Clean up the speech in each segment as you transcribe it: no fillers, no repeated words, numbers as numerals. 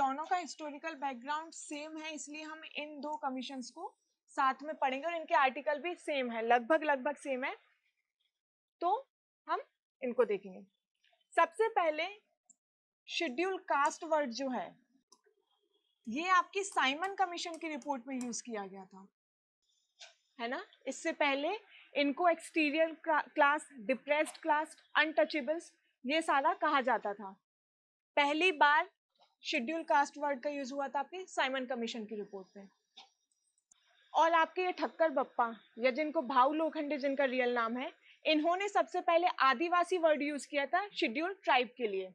दोनों का historical background same है, इसलिए हम इन दो कमीशंस को साथ में पढ़ेंगे और इनके आर्टिकल भी सेम है, लगभग सेम है, तो हम इनको देखेंगे। सबसे पहले शेड्यूल कास्ट वर्ड जो है ये आपकी साइमन कमीशन की रिपोर्ट में यूज किया गया था, है ना। इससे पहले इनको exterior class, depressed class, untouchables ये सारा कहा जाता था। पहली बार शेड्यूल कास्ट वर्ड का यूज हुआ था आपकी साइमन कमीशन की रिपोर्ट में। और आपके ये ठक्कर बप्पा या जिनको भाऊ लोखंडे जिनका रियल नाम है, इन्होंने सबसे पहले आदिवासी वर्ड यूज किया था शेड्यूल ट्राइब के लिए।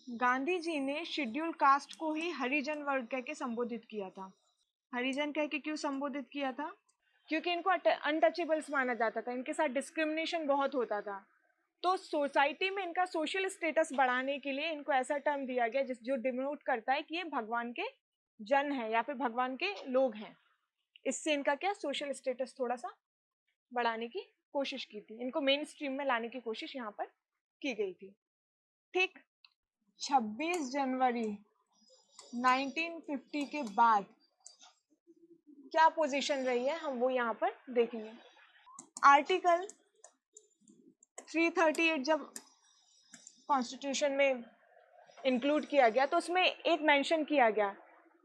गांधी जी ने शेड्यूल कास्ट को ही हरिजन वर्ड कह के संबोधित किया था। हरिजन कह के क्यों संबोधित किया था? क्योंकि इनको अनटचेबल्स माना जाता था, इनके साथ डिस्क्रिमिनेशन बहुत होता था। तो सोसाइटी में इनका सोशल स्टेटस बढ़ाने के लिए इनको ऐसा टर्म दिया गया जो डिनोट करता है कि ये भगवान के जन है या फिर भगवान के लोग हैं। इससे इनका क्या सोशल स्टेटस थोड़ा सा बढ़ाने की कोशिश की थी, इनको मेन स्ट्रीम में लाने की कोशिश यहाँ पर की गई थी। ठीक, 26 जनवरी 1950 के बाद क्या पोजीशन रही है हम वो यहाँ पर देखेंगे। आर्टिकल 338 जब कॉन्स्टिट्यूशन में इंक्लूड किया गया तो उसमें एक मेंशन किया गया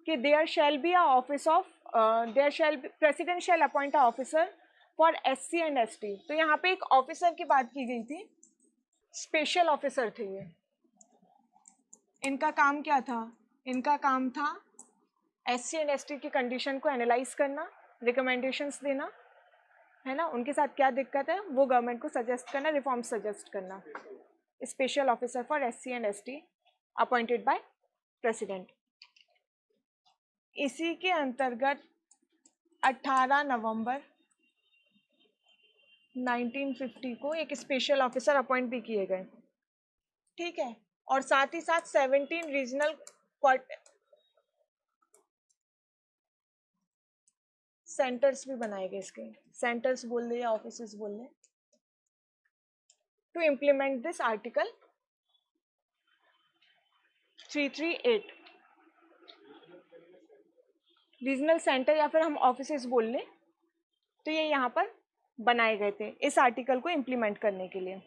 कि there shall be a office of president shall appoint a officer for SC and ST। तो यहाँ पे एक ऑफिसर की बात की गई थी, स्पेशल ऑफिसर थे ये। इनका काम क्या था? इनका काम था SC एंड ST की कंडीशन को एनालाइज करना, रिकमेंडेशंस देना, है ना, उनके साथ क्या दिक्कत है वो गवर्नमेंट को सजेस्ट करना, रिफॉर्म सजेस्ट करना। Special officer for SC and ST appointed by president. इसी के अंतर्गत 18 नवंबर 1950 को एक स्पेशल ऑफिसर अपॉइंट भी किए गए, ठीक है। और साथ ही साथ 17 रीजनल सेंटर्स भी बनाए गए, इसके सेंटर्स बोल दे या ऑफिसेस बोल दे, to implement this article 338। Regional centre या फिर हम ऑफिसेस बोल लें, तो ये यहाँ पर बनाए गए थे इस आर्टिकल को इम्प्लीमेंट करने के लिए।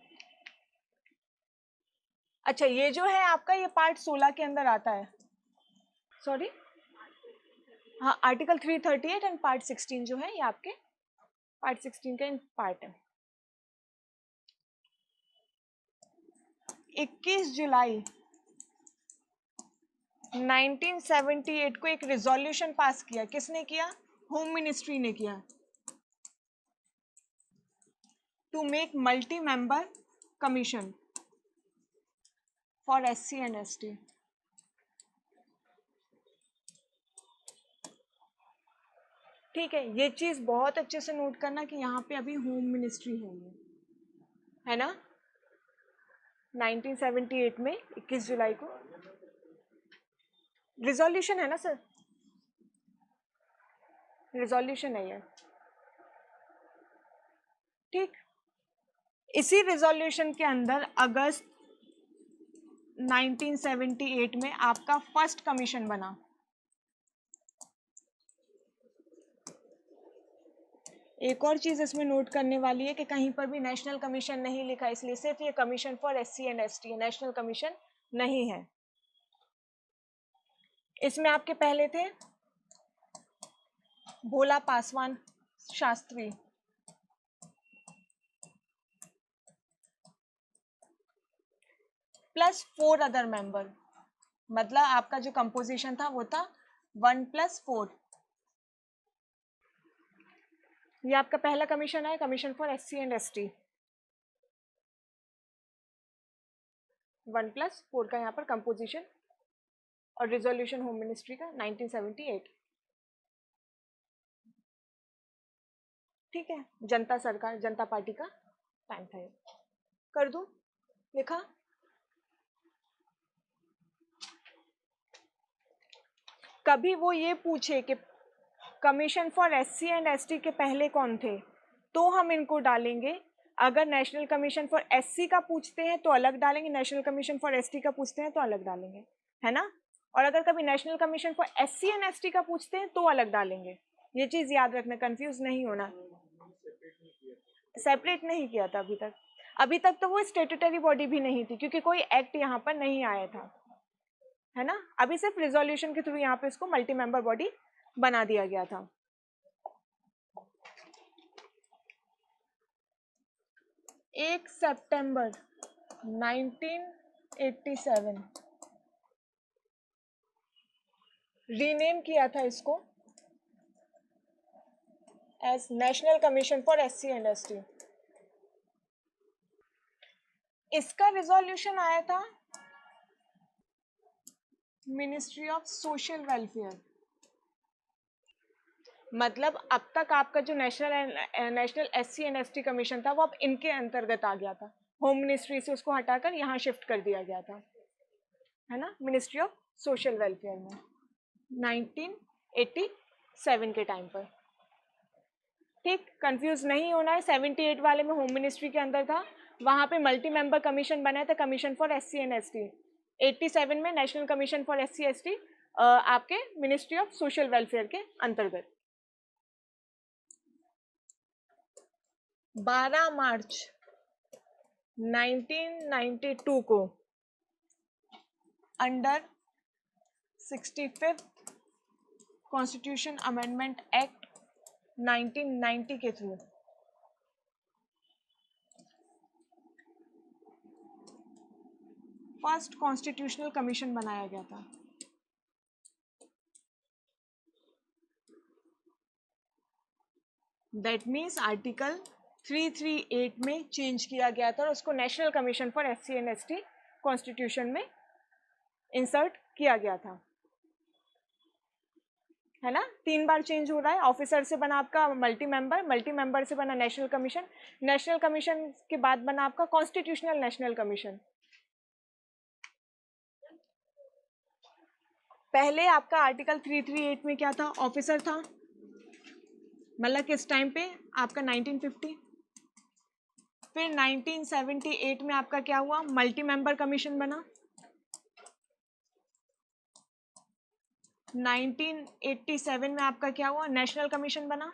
अच्छा, ये जो है आपका ये पार्ट 16 के अंदर आता है, सॉरी हाँ, आर्टिकल 338 एंड पार्ट 16 जो है ये आपके पार्ट 16 का पार्ट है। 21 जुलाई 1978 को एक रिजोल्यूशन पास किया, किसने किया? होम मिनिस्ट्री ने किया, to make multi member commission for SC and ST। ठीक है, ये चीज बहुत अच्छे से नोट करना कि यहाँ पे अभी होम मिनिस्ट्री है ये, है ना। 1978 में 21 जुलाई को रिजोल्यूशन है ना सर, रिजोल्यूशन है ये, ठीक। इसी रिजोल्यूशन के अंदर अगस्त 1978 में आपका फर्स्ट कमीशन बना। एक और चीज इसमें नोट करने वाली है कि कहीं पर भी नेशनल कमीशन नहीं लिखा, इसलिए सिर्फ ये commission for SC and ST, national commission नहीं है। इसमें आपके पहले थे Bhola Paswan Shastri, plus 4 other member, मतलब आपका जो कंपोजिशन था वो था 1+4। ये आपका पहला कमीशन है, commission for SC and ST, 1+4 का यहाँ पर कंपोजिशन और रिजोल्यूशन होम मिनिस्ट्री का 1978, ठीक है। जनता सरकार, जनता पार्टी का टाइम था। कर दूं, लिखा। कभी वो ये पूछे कि commission for SC and ST के पहले कौन थे, तो हम इनको डालेंगे। अगर नेशनल कमीशन फॉर SC का पूछते हैं तो अलग डालेंगे, नेशनल कमीशन फॉर ST का पूछते हैं तो अलग डालेंगे, है ना। और अगर कभी national commission for SC and ST का पूछते हैं तो अलग डालेंगे। ये चीज याद रखना, कंफ्यूज नहीं होना। सेपरेट नहीं किया था अभी तक। अभी तक तो वो स्टेट्यूटरी बॉडी भी नहीं थी क्योंकि कोई एक्ट यहाँ पर नहीं आया था, है ना। अभी सिर्फ रिजोल्यूशन के थ्रू यहाँ पे इसको मल्टी मेंबर बॉडी बना दिया गया था। एक सितंबर 1987 रीनेम किया था इसको as national commission for SC and ST। इसका रिजोल्यूशन आया था मिनिस्ट्री ऑफ सोशल वेलफेयर। मतलब अब तक आपका जो national SC and ST commission था वो अब इनके अंतर्गत आ गया था। होम मिनिस्ट्री से उसको हटाकर यहाँ शिफ्ट कर दिया गया था, है ना, मिनिस्ट्री ऑफ सोशल वेलफेयर में 1987 के टाइम पर। ठीक, कंफ्यूज नहीं होना है। 78 वाले में होम मिनिस्ट्री के अंदर था, वहाँ पे मल्टी मेंबर कमीशन बनाया था, commission for SC and ST। 87 में national commission for SC ST आपके मिनिस्ट्री ऑफ सोशल वेलफेयर के अंतर्गत। 12 मार्च 1992 को under 65th constitution amendment act 1990 के थ्रू फर्स्ट कॉन्स्टिट्यूशनल कमीशन बनाया गया था। दैट मीन्स आर्टिकल 338 में चेंज किया गया था और उसको national commission for SC and ST constitution में इंसर्ट किया गया था, है ना। 3 बार चेंज हो रहा है। ऑफिसर से बना आपका मल्टी मेंबर से बना नेशनल कमीशन के बाद बना आपका कॉन्स्टिट्यूशनल नेशनल कमीशन। पहले आपका आर्टिकल 338 में क्या था, ऑफिसर था, मतलब किस टाइम पे आपका 1950। फिर 1978 में आपका क्या हुआ, मल्टी मेंबर कमीशन बना। 1987 में आपका क्या हुआ, नेशनल कमीशन बना।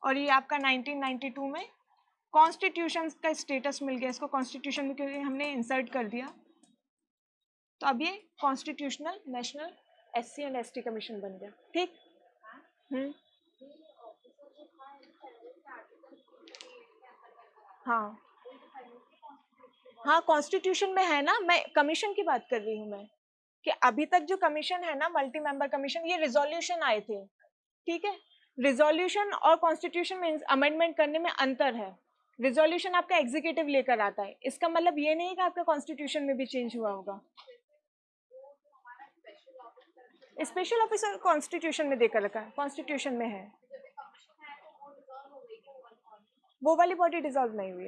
और ये आपका 1992 में कॉन्स्टिट्यूशन का स्टेटस मिल गया इसको, कॉन्स्टिट्यूशन में क्योंकि हमने इंसर्ट कर दिया, तो अब ये constitutional national SC and ST commission बन गया। ठीक। हाँ हाँ, कॉन्स्टिट्यूशन में है ना, मैं कमीशन की बात कर रही हूँ मैं, कि अभी तक जो कमीशन है ना मल्टी मेंबर कमीशन, ये रिजोल्यूशन आए थे। ठीक है, रिजोल्यूशन और कॉन्स्टिट्यूशन में अमेंडमेंट करने में अंतर है। रिजोल्यूशन आपका एग्जीक्यूटिव लेकर आता है, इसका मतलब ये नहीं कि आपका कॉन्स्टिट्यूशन में भी चेंज हुआ होगा। स्पेशल ऑफिसर कॉन्स्टिट्यूशन में देकर रखा है, कॉन्स्टिट्यूशन में है। वो वाली बॉडी डिसॉल्व नहीं हुई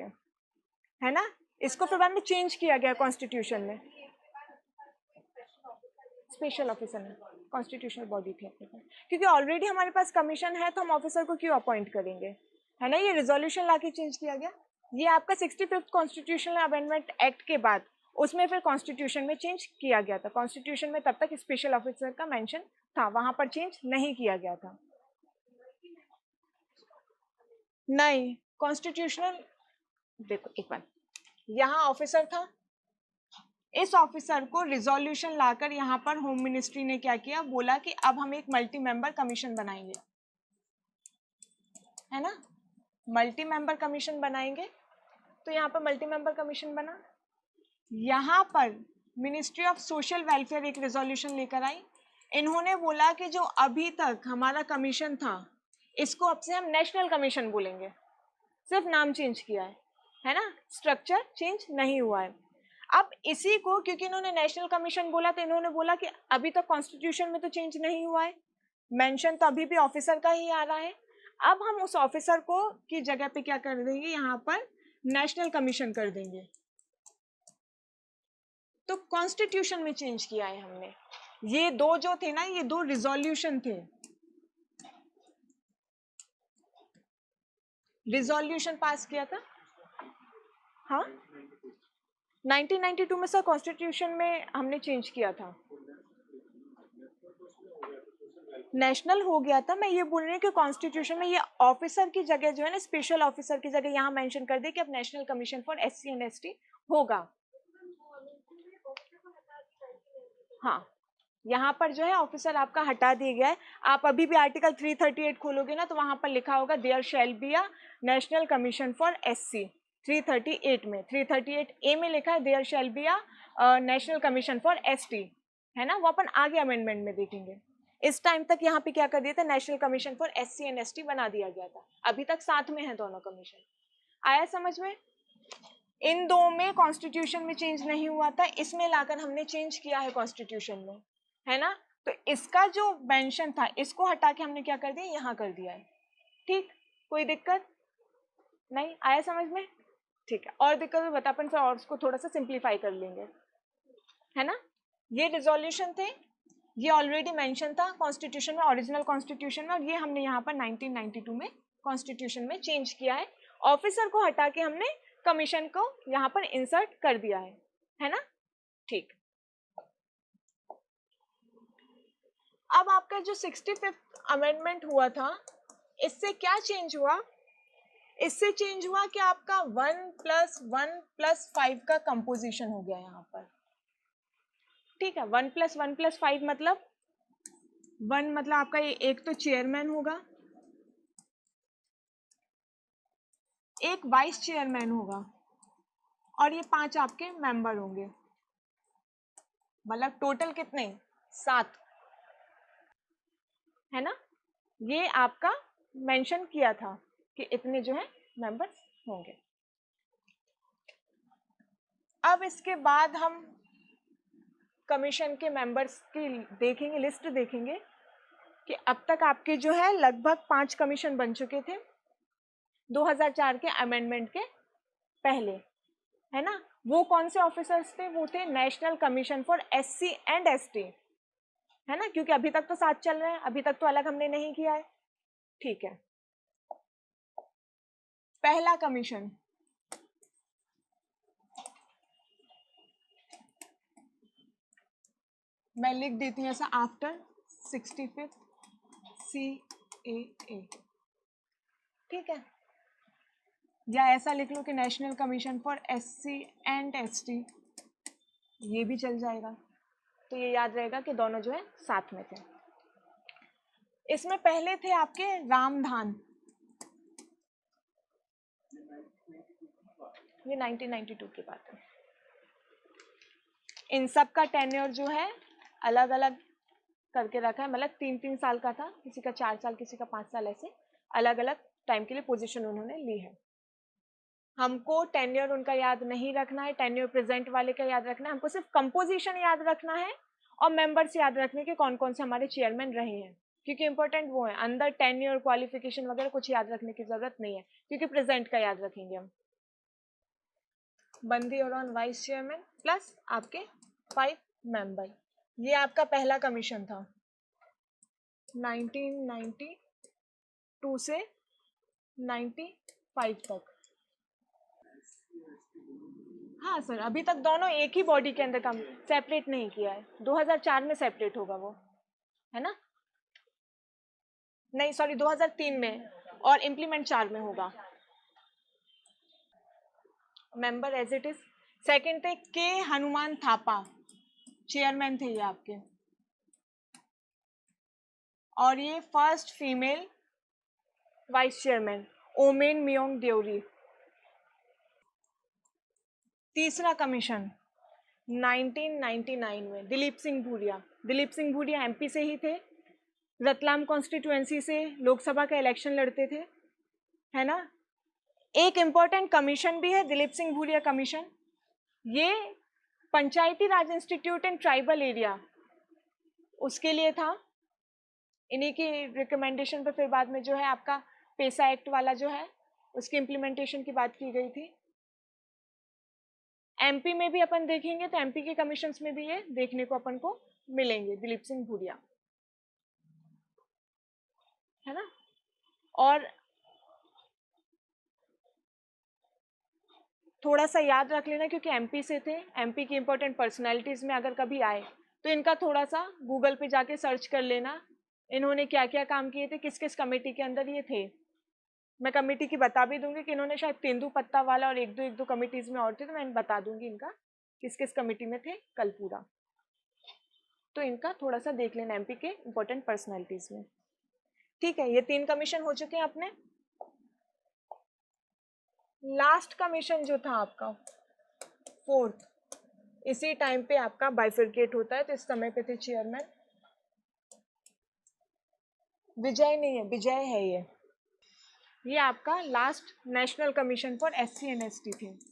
है ना, इसको फिर बाद में चेंज किया गया कॉन्स्टिट्यूशन में। स्पेशल ऑफिसर है, कॉन्स्टिट्यूशनल बॉडी थी अपने पास, क्योंकि ऑलरेडी हमारे पास कमीशन है तो हम ऑफिसर को क्यों अपॉइंट करेंगे, है ना। ये रिजोल्यूशन लाके चेंज किया गया। ये आपका 65th कॉन्स्टिट्यूशनल अमेंडमेंट एक्ट के बाद उसमें फिर कॉन्स्टिट्यूशन में चेंज किया गया था। कॉन्स्टिट्यूशन में तब तक स्पेशल ऑफिसर का मेंशन था, वहां पर चेंज नहीं किया गया था। नहीं, कॉन्स्टिट्यूशनल, देखो एक बार, यहाँ ऑफिसर था, इस ऑफिसर को रिजोल्यूशन लाकर यहाँ पर होम मिनिस्ट्री ने क्या किया, बोला कि अब हम एक मल्टी मेंबर कमीशन बनाएंगे, है ना, मल्टी मेंबर कमीशन बनाएंगे। तो यहाँ पर मल्टी मेंबर कमीशन बना, यहाँ पर मिनिस्ट्री ऑफ सोशल वेलफेयर एक रिजोल्यूशन लेकर आई। इन्होंने बोला कि जो अभी तक हमारा कमीशन था इसको अब से हम नेशनल कमीशन बोलेंगे, सिर्फ नाम चेंज किया है ना, स्ट्रक्चर चेंज नहीं हुआ है। अब इसी को, क्योंकि इन्होंने नेशनल कमीशन बोला तो इन्होंने बोला कि अभी तक कॉन्स्टिट्यूशन में तो चेंज नहीं हुआ है, मेंशन तो अभी भी ऑफिसर का ही आ रहा है। अब हम उस ऑफिसर को की जगह पे क्या कर देंगे, यहाँ पर नेशनल कमीशन कर देंगे। तो कॉन्स्टिट्यूशन में चेंज किया है हमने। ये दो जो थे ना, ये दो रिजोल्यूशन थे, रिजोल्यूशन पास किया था। हाँ 1992 में सर कॉन्स्टिट्यूशन में हमने चेंज किया था, नेशनल हो गया था। मैं ये बोल रही हूँ कि कॉन्स्टिट्यूशन में ये ऑफिसर की जगह जो है ना, स्पेशल ऑफिसर की जगह यहाँ मेंशन कर दिया कि अब national commission for SC and ST होगा। हाँ, यहाँ पर जो है ऑफिसर आपका हटा दिया गया है। आप अभी भी आर्टिकल 338 खोलोगे ना तो वहाँ पर लिखा होगा there shall be a national commission for SC. 338 में 338A में लिखा है there shall be a national commission for ST, है ना। वो अपन आगे अमेंडमेंट में देखेंगे। इस टाइम तक यहाँ पे क्या कर दिया था, national commission for SC and ST बना दिया गया था। अभी तक साथ में है दोनों कमीशन। आया समझ में? इन दो में कॉन्स्टिट्यूशन में चेंज नहीं हुआ था, इसमें लाकर हमने चेंज किया है कॉन्स्टिट्यूशन में, है ना। तो इसका जो मेंशन था इसको हटा के हमने क्या कर दिया, यहाँ कर दिया है। ठीक, कोई दिक्कत नहीं? आया समझ में? ठीक है, और दिक्कत तो बता, अपन फिर और उसको थोड़ा सा सिंप्लीफाई कर लेंगे, है ना। ये रिजोल्यूशन थे, ये ऑलरेडी मेंशन था कॉन्स्टिट्यूशन में, ओरिजिनल कॉन्स्टिट्यूशन में, और ये हमने यहाँ पर 1992 में कॉन्स्टिट्यूशन में चेंज किया है। ऑफिसर को हटा के हमने कमीशन को यहाँ पर इंसर्ट कर दिया है ना। ठीक, अब आपका जो 65th अमेंडमेंट हुआ था, इससे क्या चेंज हुआ? इससे चेंज हुआ कि आपका 1+1+5 का कंपोजिशन हो गया यहाँ पर। ठीक है, 1+1+5 मतलब 1 मतलब आपका ये एक तो चेयरमैन होगा, एक वाइस चेयरमैन होगा, और ये 5 आपके मेंबर होंगे। मतलब टोटल कितने? 7, है ना। ये आपका मेंशन किया था कि इतने जो है मेंबर्स होंगे। अब इसके बाद हम कमीशन के मेंबर्स की देखेंगे, लिस्ट देखेंगे कि अब तक आपके जो है लगभग 5 कमीशन बन चुके थे 2004 के अमेंडमेंट के पहले, है ना। वो कौन से ऑफिसर्स थे? वो थे national commission for SC and ST, है ना, क्योंकि अभी तक तो साथ चल रहे हैं, अभी तक तो अलग हमने नहीं किया है। ठीक है, पहला कमीशन मैं लिख देती हूँ ऐसा, आफ्टर 65th CAA, ठीक है, या ऐसा लिख लो कि national commission for SC and ST, ये भी चल जाएगा। तो ये याद रहेगा कि दोनों जो है साथ में थे। इसमें पहले थे आपके रामधान, ये 1992 की बात है। इन सब का टेन्योर जो है अलग अलग करके रखा है, मतलब 3-3 साल का था, किसी का 4 साल, किसी का 5 साल, ऐसे अलग अलग टाइम के लिए पोजीशन उन्होंने ली है। हमको टेन्योर उनका याद नहीं रखना है, टेन्योर प्रेजेंट वाले का याद रखना है, हमको सिर्फ कंपोजिशन याद रखना है और मेंबर्स याद रखने के कौन कौन से हमारे चेयरमैन रहे हैं, क्योंकि इंपॉर्टेंट वो है। अंदर टेन्योर, क्वालिफिकेशन वगैरह कुछ याद रखने की जरूरत नहीं है, क्योंकि प्रेजेंट का याद रखेंगे हम। बंदी और ऑन वाइस चेयरमैन प्लस आपके 5 मेंबर, ये आपका पहला कमीशन था 1992 से 95 तक। हाँ सर, अभी तक दोनों एक ही बॉडी के अंदर काम, सेपरेट नहीं किया है। 2004 में सेपरेट होगा वो, है ना। नहीं सॉरी, 2003 में, और इम्प्लीमेंट 4 में होगा। Member as it is. Second थे के हनुमान थापा, चेयरमैन थे ये आपके, और ये first female vice chairman Omem Moyong Deori. तीसरा कमीशन 1999 में दिलीप सिंह भूरिया। दिलीप सिंह भूरिया एमपी से ही थे, रतलाम कॉन्स्टिट्यूएंसी से लोकसभा का इलेक्शन लड़ते थे, है ना। एक इंपॉर्टेंट कमीशन भी है दिलीप सिंह भूरिया कमीशन, ये पंचायती राज इंस्टीट्यूट इन ट्राइबल एरिया, उसके लिए था। इन्हीं की रिकमेंडेशन पर फिर बाद में जो है आपका पेसा एक्ट वाला जो है उसकी इम्प्लीमेंटेशन की बात की गई थी। एमपी में भी अपन देखेंगे तो एमपी के कमीशंस में भी ये देखने को अपन को मिलेंगे, दिलीप सिंह भूरिया, है ना। और थोड़ा सा याद रख लेना क्योंकि एमपी से थे, एमपी की इंपॉर्टेंट पर्सनैलिटीज़ में अगर कभी आए तो इनका थोड़ा सा गूगल पे जाके सर्च कर लेना, इन्होंने क्या क्या काम किए थे, किस किस कमेटी के अंदर ये थे। मैं कमेटी की बता भी दूंगी कि इन्होंने शायद तेंदु पत्ता वाला और एक दो कमेटीज में और थे, तो मैं बता दूंगी इनका किस किस कमेटी में थे कल पूरा। तो इनका थोड़ा सा देख लेना एमपी के इंपॉर्टेंट पर्सनैलिटीज में। ठीक है, ये 3 कमीशन हो चुके हैं अपने। लास्ट कमीशन जो था आपका 4th, इसी टाइम पे आपका बाइफरकेट होता है, तो इस समय पे थे चेयरमैन विजय, नहीं है विजय है ये आपका last national commission for SC and ST थे।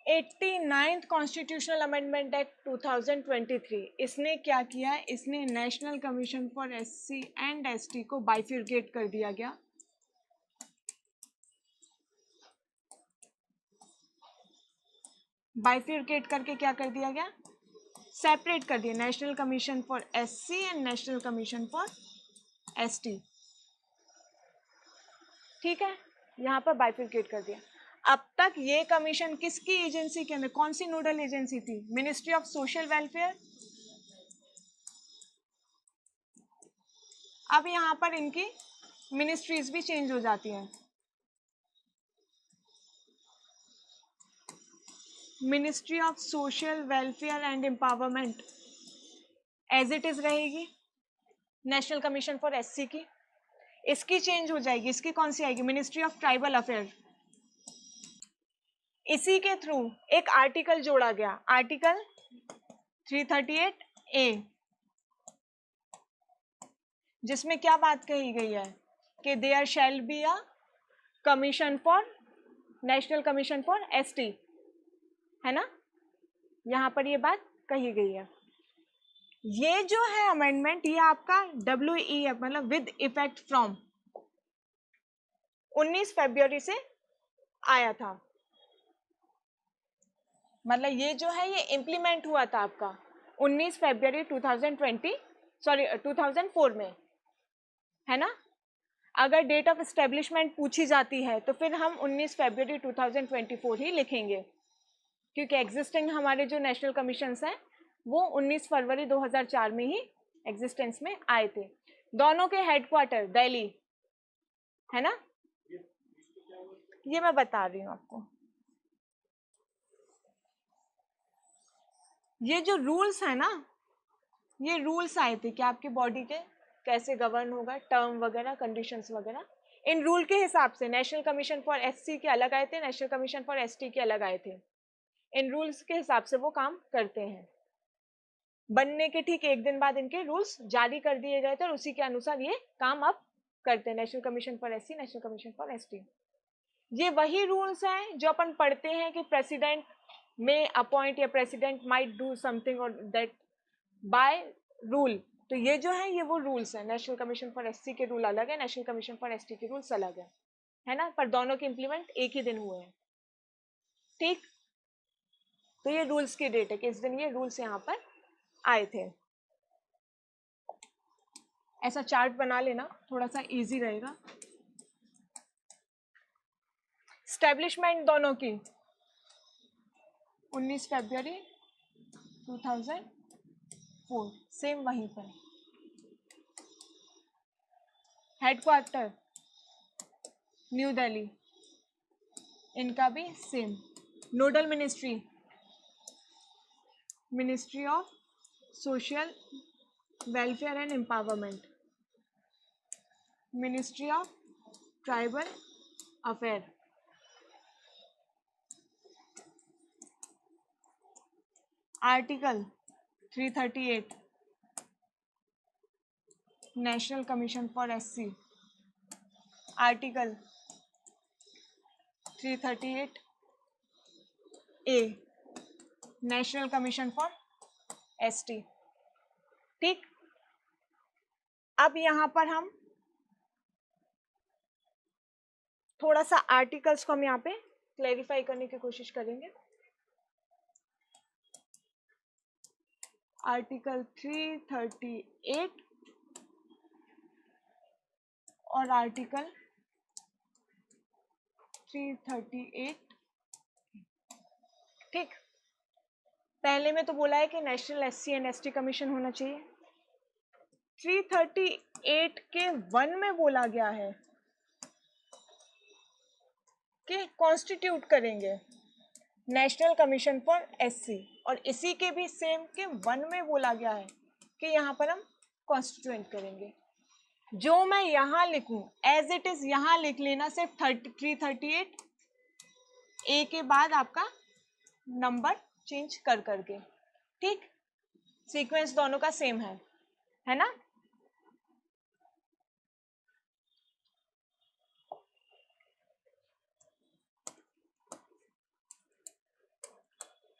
89th कॉन्स्टिट्यूशनल अमेंडमेंट एक्ट 2023, इसने क्या किया है, इसने national commission for SC and ST को बाइफरकेट कर दिया गया। बाइफरकेट करके क्या कर दिया गया, सेपरेट कर दिया, national commission for SC and national commission for ST. ठीक है, यहाँ पर बाइफरकेट कर दिया। अब तक ये कमीशन किसकी एजेंसी के अंदर, कौन सी नोडल एजेंसी थी, मिनिस्ट्री ऑफ सोशल वेलफेयर। अब यहाँ पर इनकी मिनिस्ट्रीज भी चेंज हो जाती हैं, ministry of social welfare and empowerment as it is रहेगी, नेशनल कमीशन फॉर एससी की। इसकी चेंज हो जाएगी, इसकी कौन सी आएगी, मिनिस्ट्री ऑफ ट्राइबल अफेयर। इसी के थ्रू एक आर्टिकल जोड़ा गया, आर्टिकल 338A, जिसमें क्या बात कही गई है कि there shall be a commission for, national commission for ST, है ना, यहाँ पर ये बात कही गई है। ये जो है अमेंडमेंट, ये आपका WEF मतलब विद इफेक्ट फ्रॉम 19 फरवरी से आया था, मतलब ये जो है ये इम्प्लीमेंट हुआ था आपका 19 फरवरी 2004 में, है ना। अगर डेट ऑफ एस्टेब्लिशमेंट पूछी जाती है तो फिर हम 19 फरवरी 2024 ही लिखेंगे, क्योंकि एग्जिस्टिंग हमारे जो नेशनल कमीशंस हैं वो 19 फरवरी 2004 में ही एग्जिस्टेंस में आए थे। दोनों के हेडक्वार्टर दिल्ली, है ना, ये मैं बता रही हूँ आपको। ये जो रूल्स है ना, ये रूल्स आए थे कि आपकी बॉडी के कैसे गवर्न होगा, टर्म वगैरह, कंडीशंस वगैरह, इन रूल के हिसाब से नेशनल कमीशन फॉर एससी के अलग आए थे, नेशनल कमीशन फॉर एसटी के अलग आए थे। इन रूल्स के हिसाब से वो काम करते हैं। बनने के ठीक एक दिन बाद इनके रूल्स जारी कर दिए गए थे और उसी के अनुसार ये काम अब करते हैं, national commission for SC, national commission for ST. ये वही रूल्स हैं जो अपन पढ़ते हैं कि प्रेसिडेंट में अपॉइंट या प्रेसिडेंट माइट डू समथिंग और दैट बाय रूल। तो ये जो है ये वो रूल्स है, नेशनल कमीशन फॉर एससी के रूल अलग है, नेशनल कमीशन फॉर एसटी के रूल्स अलग है ना, पर दोनों के इम्प्लीमेंट एक ही दिन हुए हैं। ठीक, तो ये रूल्स की डेट है कि इस दिन ये रूल्स यहाँ पर आए थे। ऐसा चार्ट बना लेना, थोड़ा सा इजी रहेगा। स्टैब्लिशमेंट दोनों की 19 फरवरी 2004, सेम वहीं पर। हेडक्वार्टर न्यू दिल्ली, इनका भी same. Nodal ministry, ministry of social welfare and empowerment, ministry of tribal affair. Article 338 national commission for SC, article 338A national commission for ST. ठीक, अब यहाँ पर हम थोड़ा सा आर्टिकल्स को हम यहाँ पे क्लैरिफाई करने की कोशिश करेंगे। आर्टिकल 338 और आर्टिकल 338। ठीक, पहले में तो बोला है कि national SC and ST commission होना चाहिए। 338 के 1 में बोला गया है कि कॉन्स्टिट्यूट करेंगे नेशनल कमीशन फॉर SC, और इसी के भी सेम के 1 में बोला गया है कि यहाँ पर हम कॉन्स्टिट्यूएंट करेंगे। जो मैं यहाँ लिखूं एज इट इज यहाँ लिख लेना, सिर्फ 338 ए के बाद आपका नंबर चेंज कर करके। ठीक, सीक्वेंस दोनों का सेम है ना।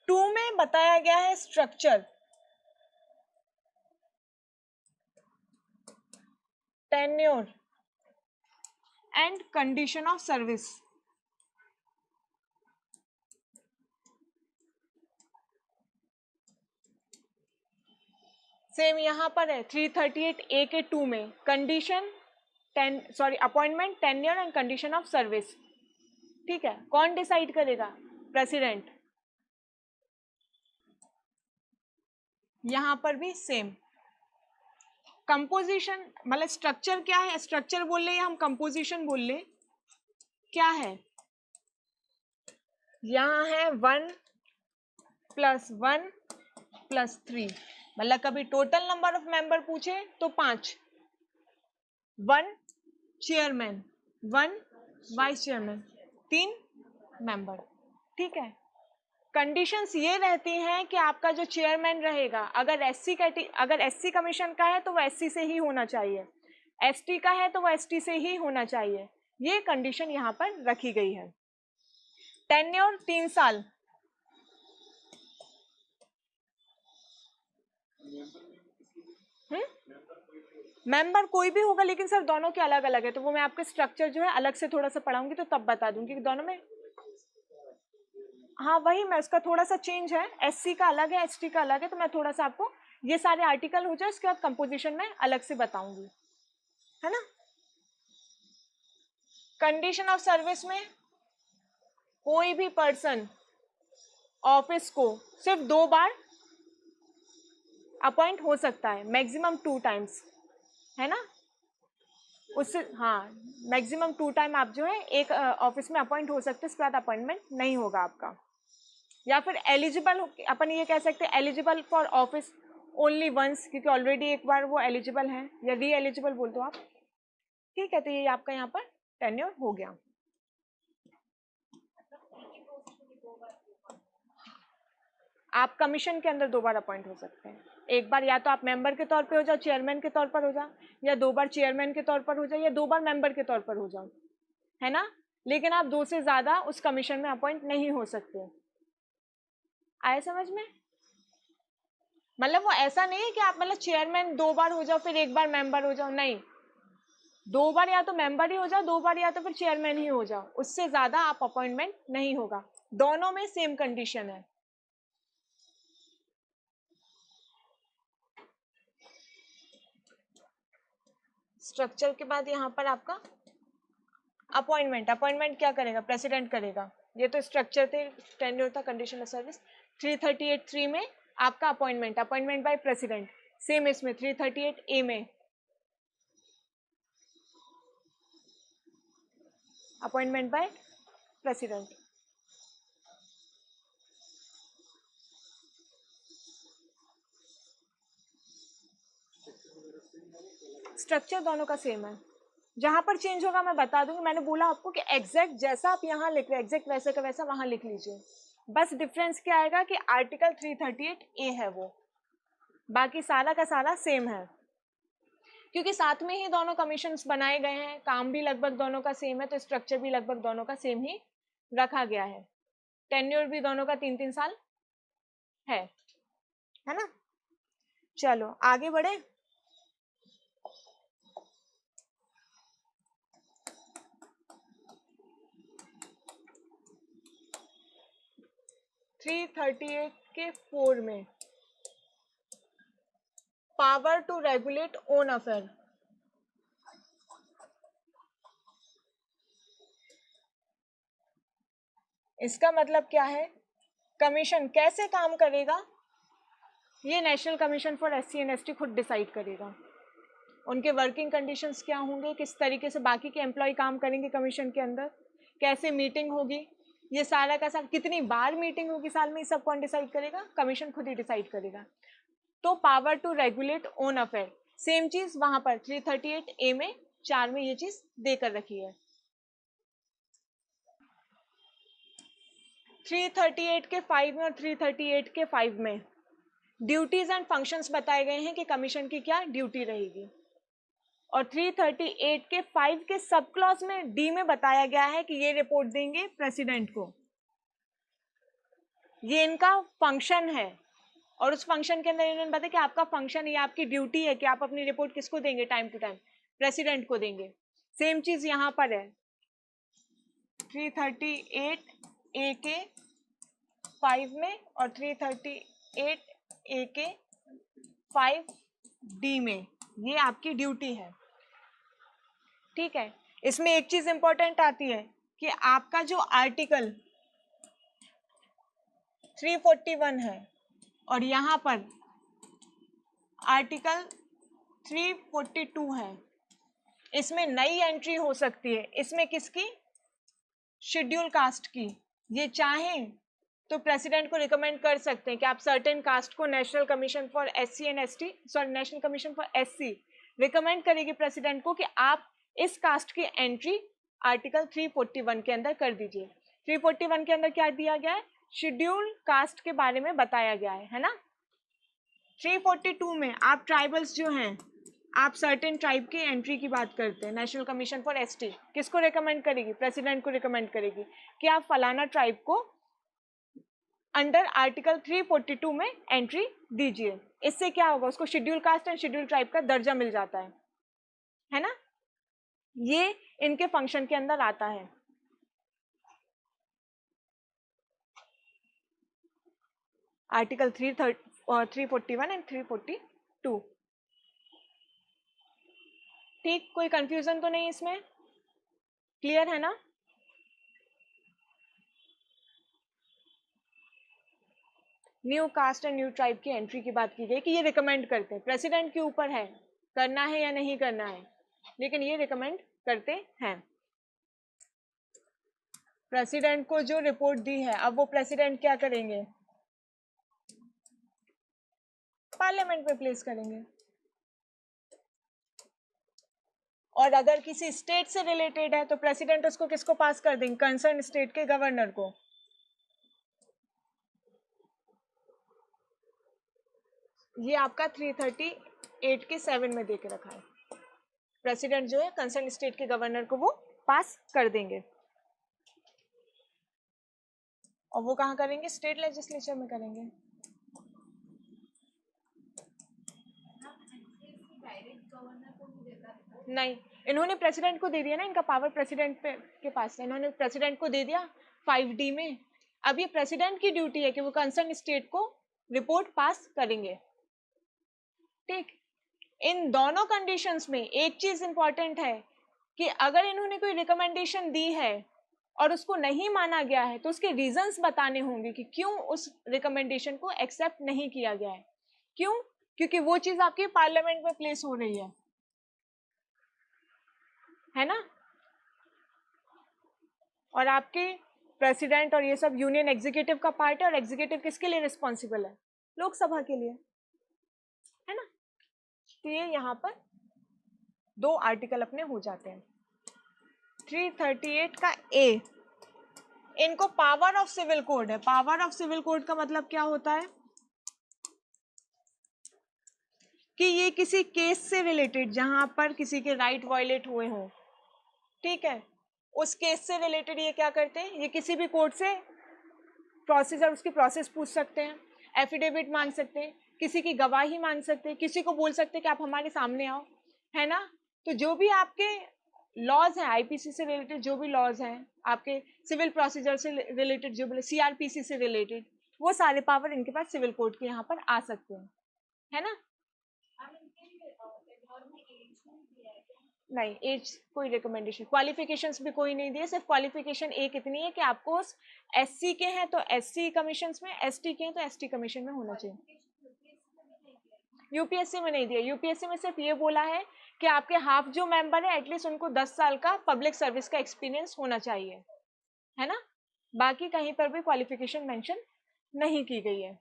टू में बताया गया है structure, tenure and condition of service. Same यहाँ पर है 338 ए के 2 में condition appointment, tenure and condition of service. ठीक है, कौन डिसाइड करेगा? प्रेसिडेंट। यहाँ पर भी सेम कंपोजिशन, मतलब स्ट्रक्चर क्या है, स्ट्रक्चर बोल ले या हम कंपोजिशन बोल ले, क्या है? यहाँ है 1 + 1 + 3, मतलब कभी टोटल नंबर ऑफ मेंबर पूछे तो 5, 1 चेयरमैन, 1 वाइस चेयरमैन, 3 मेंबर। ठीक है, कंडीशंस ये रहती हैं कि आपका जो चेयरमैन रहेगा, अगर SC कमीशन का है तो वो SC से ही होना चाहिए, ST का है तो वो ST से ही होना चाहिए। ये कंडीशन यहाँ पर रखी गई है। टेन्योर 3 साल। मेंबर कोई भी होगा, लेकिन सर दोनों के अलग अलग है, तो वो मैं आपके स्ट्रक्चर जो है अलग से थोड़ा सा पढ़ाऊंगी तो तब बता दूंगी कि दोनों में। हाँ वही, मैं उसका थोड़ा सा चेंज है, SC का अलग है, ST का अलग है, तो मैं थोड़ा सा आपको ये सारे आर्टिकल हो जाए उसके बाद कंपोजिशन में अलग से बताऊंगी, है ना। कंडीशन ऑफ सर्विस में कोई भी पर्सन ऑफिस को सिर्फ 2 बार अपॉइंट हो सकता है, मैक्सिमम 2 टाइम्स, है ना। उससे हाँ, मैक्सिमम 2 टाइम आप जो है एक ऑफिस में अपॉइंट हो सकते हैं, इसके बाद अपॉइंटमेंट नहीं होगा आपका। या फिर एलिजिबल, अपन ये कह सकते हैं eligible for office only once, क्योंकि ऑलरेडी एक बार वो एलिजिबल हैं, या री एलिजिबल बोल दो आप। ठीक है, तो ये आपका यहाँ पर टेन्योर हो गया। आप कमीशन के अंदर 2 बार अपॉइंट हो सकते हैं, एक बार या तो आप मेंबर के तौर पे हो जाओ, चेयरमैन के तौर पर हो जाओ, या 2 बार चेयरमैन के तौर पर हो जाओ, या 2 बार मेंबर के तौर पर हो जाओ, है ना। लेकिन आप 2 से ज्यादा उस कमीशन में अपॉइंट नहीं हो सकते। आए समझ में? मतलब वो ऐसा नहीं है कि आप मतलब चेयरमैन 2 बार हो जाओ फिर 1 बार मेंबर हो जाओ, नहीं, 2 बार या तो मेंबर ही हो जाओ, 2 बार या तो फिर चेयरमैन ही हो जाओ, उससे ज्यादा आप अपॉइंटमेंट नहीं होगा। दोनों में सेम कंडीशन है। स्ट्रक्चर के बाद यहाँ पर आपका अपॉइंटमेंट क्या करेगा? प्रेसिडेंट करेगा। ये तो स्ट्रक्चर थे, टेन्योर था, कंडीशन ऑफ सर्विस। 338(3) में आपका अपॉइंटमेंट बाय प्रेसिडेंट। सेम इसमें 338(a) में अपॉइंटमेंट बाय प्रेसिडेंट। स्ट्रक्चर दोनों का सेम है, जहां पर चेंज होगा मैं बता दूंगी। मैंने बोला आपको कि एग्जैक्ट जैसा आप यहाँ लिख रहे हैं एग्जैक्ट वैसे का वैसा वहां लिख लीजिए। बस डिफरेंस क्या आएगा कि आर्टिकल 338(a) है वो, बाकी सारा का सारा सेम है, क्योंकि साथ में ही दोनों कमीशंस बनाए गए हैं, काम भी लगभग दोनों का सेम है, तो स्ट्रक्चर भी लगभग दोनों का सेम ही रखा गया है। टेन्योर भी दोनों का 3-3 साल है ना। चलो आगे बढ़े। थ्री 338 के 4 में power to regulate own affair. इसका मतलब क्या है, कमीशन कैसे काम करेगा ये national commission for SC and ST खुद डिसाइड करेगा। उनके वर्किंग कंडीशंस क्या होंगे, किस तरीके से बाकी के एम्प्लॉय काम करेंगे कमीशन के अंदर, कैसे मीटिंग होगी, ये सारा का सारा, कितनी बार मीटिंग होगी साल में, ये सब कौन डिसाइड करेगा, कमीशन खुद ही डिसाइड करेगा। तो power to regulate own affair, same चीज वहां पर 338A में 4 में ये चीज देकर रखी है। 338 के 5 में और 338 के 5 में ड्यूटीज एंड फंक्शंस बताए गए हैं कि कमीशन की क्या ड्यूटी रहेगी। और 338 के 5 के सब क्लॉज में डी में बताया गया है कि ये रिपोर्ट देंगे प्रेसिडेंट को, ये इनका फंक्शन है। और उस फंक्शन के अंदर इन्होंने बताया कि आपका फंक्शन, ये आपकी ड्यूटी है कि आप अपनी रिपोर्ट किसको देंगे, टाइम टू टाइम प्रेसिडेंट को देंगे। सेम चीज यहां पर है 338A के 5 में और 338A के 5D में, ये आपकी ड्यूटी है। ठीक है, इसमें एक चीज इंपॉर्टेंट आती है कि आपका जो आर्टिकल 341 है और यहां पर आर्टिकल 342 है, इसमें नई एंट्री हो सकती है। इसमें किसकी, शेड्यूल कास्ट की। ये चाहें तो प्रेसिडेंट को रिकमेंड कर सकते हैं कि आप सर्टेन कास्ट को, national commission for SC and ST, sorry national commission for SC recommend करेगी प्रेसिडेंट को कि आप इस कास्ट की एंट्री आर्टिकल 341 के अंदर कर दीजिए। 341 के अंदर क्या दिया गया है, शेड्यूल कास्ट के बारे में बताया गया है ना। 342 में आप ट्राइबल्स जो हैं, आप सर्टेन ट्राइब की एंट्री की बात करते हैं। नेशनल कमीशन फॉर ST किसको रिकमेंड करेगी, प्रेसिडेंट को रिकमेंड करेगी कि आप फलाना ट्राइब को अंडर आर्टिकल 342 में एंट्री दीजिए। इससे क्या होगा, उसको schedule caste and schedule tribe का दर्जा मिल जाता है ना। ये इनके फंक्शन के अंदर आता है। Article 341 and 342। ठीक, कोई कंफ्यूजन तो नहीं इसमें, क्लियर है ना। New caste and new tribe की एंट्री की बात की गई कि ये रिकमेंड करते हैं, प्रेसिडेंट के ऊपर है करना है या नहीं करना है, लेकिन ये रिकमेंड करते हैं। प्रेसिडेंट को जो रिपोर्ट दी है, अब वो प्रेसिडेंट क्या करेंगे, पार्लियामेंट में प्लेस करेंगे। और अगर किसी स्टेट से रिलेटेड है तो प्रेसिडेंट उसको किसको पास कर देंगे, कंसर्न स्टेट के गवर्नर को। ये आपका 338 के 7 में देके रखा है, प्रेसिडेंट जो है कंसर्न स्टेट के गवर्नर को वो पास कर देंगे। और वो कहाँ करेंगे, स्टेट लेजिस्लेचर में करेंगे। नहीं, इन्होंने प्रेसिडेंट को दे दिया ना, इनका पावर प्रेसिडेंट के पास है, इन्होंने प्रेसिडेंट को दे दिया 5D में। अब ये प्रेसिडेंट की ड्यूटी है कि वो कंसर्न स्टेट को रिपोर्ट पास करेंगे। ठीक, इन दोनों कंडीशंस में एक चीज इंपॉर्टेंट है कि अगर इन्होंने कोई रिकमेंडेशन दी है और उसको नहीं माना गया है तो उसके रीजंस बताने होंगे कि क्यों उस रिकमेंडेशन को एक्सेप्ट नहीं किया गया है। क्यों, क्योंकि वो चीज आपकी पार्लियामेंट में प्लेस हो रही है ना। और आपके प्रेसिडेंट और ये सब यूनियन एग्जीक्यूटिव का पार्ट है, और एग्जीक्यूटिव किसके लिए रिस्पॉन्सिबल है, लोकसभा के लिए, है ना। तो ये यहाँ पर 2 आर्टिकल अपने हो जाते हैं। 338 का A, इनको पावर ऑफ सिविल कोड है। पावर ऑफ सिविल कोड का मतलब क्या होता है कि ये किसी केस से रिलेटेड, जहां पर किसी के राइट वायलेट हुए हों, ठीक है, उस केस से रिलेटेड ये क्या करते हैं, ये किसी भी कोर्ट से प्रोसेस और उसकी प्रोसेस पूछ सकते हैं, एफिडेविट मांग सकते हैं, किसी की गवाही मांग सकते हैं, किसी को बोल सकते हैं कि आप हमारे सामने आओ, है ना। तो जो भी आपके लॉज हैं, IPC से रिलेटेड जो भी लॉज हैं, आपके सिविल प्रोसीजर से रिलेटेड जो भी, CRPC से रिलेटेड, वो सारे पावर इनके पास सिविल कोर्ट के यहाँ पर आ सकते हैं, है ना। नहीं, एज कोई रिकमेंडेशन, क्वालिफिकेशंस भी कोई नहीं दिए, सिर्फ क्वालिफिकेशन एक इतनी है कि आपको एससी के हैं तो एससी कमीशंस में, एसटी के हैं तो एसटी कमीशन में होना चाहिए। यूपीएससी में नहीं दिया, यूपीएससी में सिर्फ ये बोला है कि आपके हाफ जो मेंबर है एटलीस्ट उनको 10 साल का पब्लिक सर्विस का एक्सपीरियंस होना चाहिए, है ना। बाकी कहीं पर भी क्वालिफिकेशन मेंशन नहीं की गई है।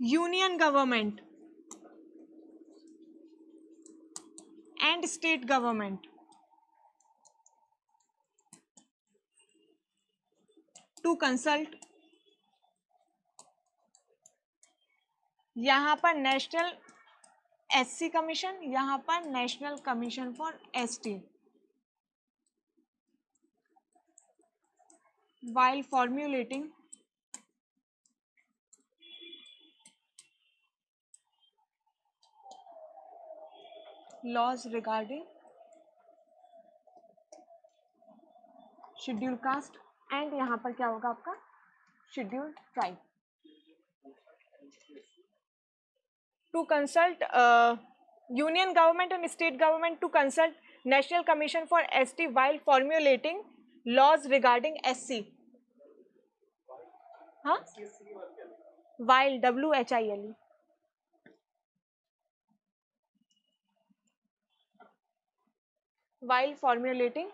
Union government and state government to consult, यहां पर नेशनल एससी कमीशन, यहां पर national commission for ST, while formulating laws regarding schedule caste and यहाँ पर क्या होगा आपका schedule tribe, to consult union government and state government to consult national commission for ST while formulating laws regarding SC, हाँ while WHILE, while formulating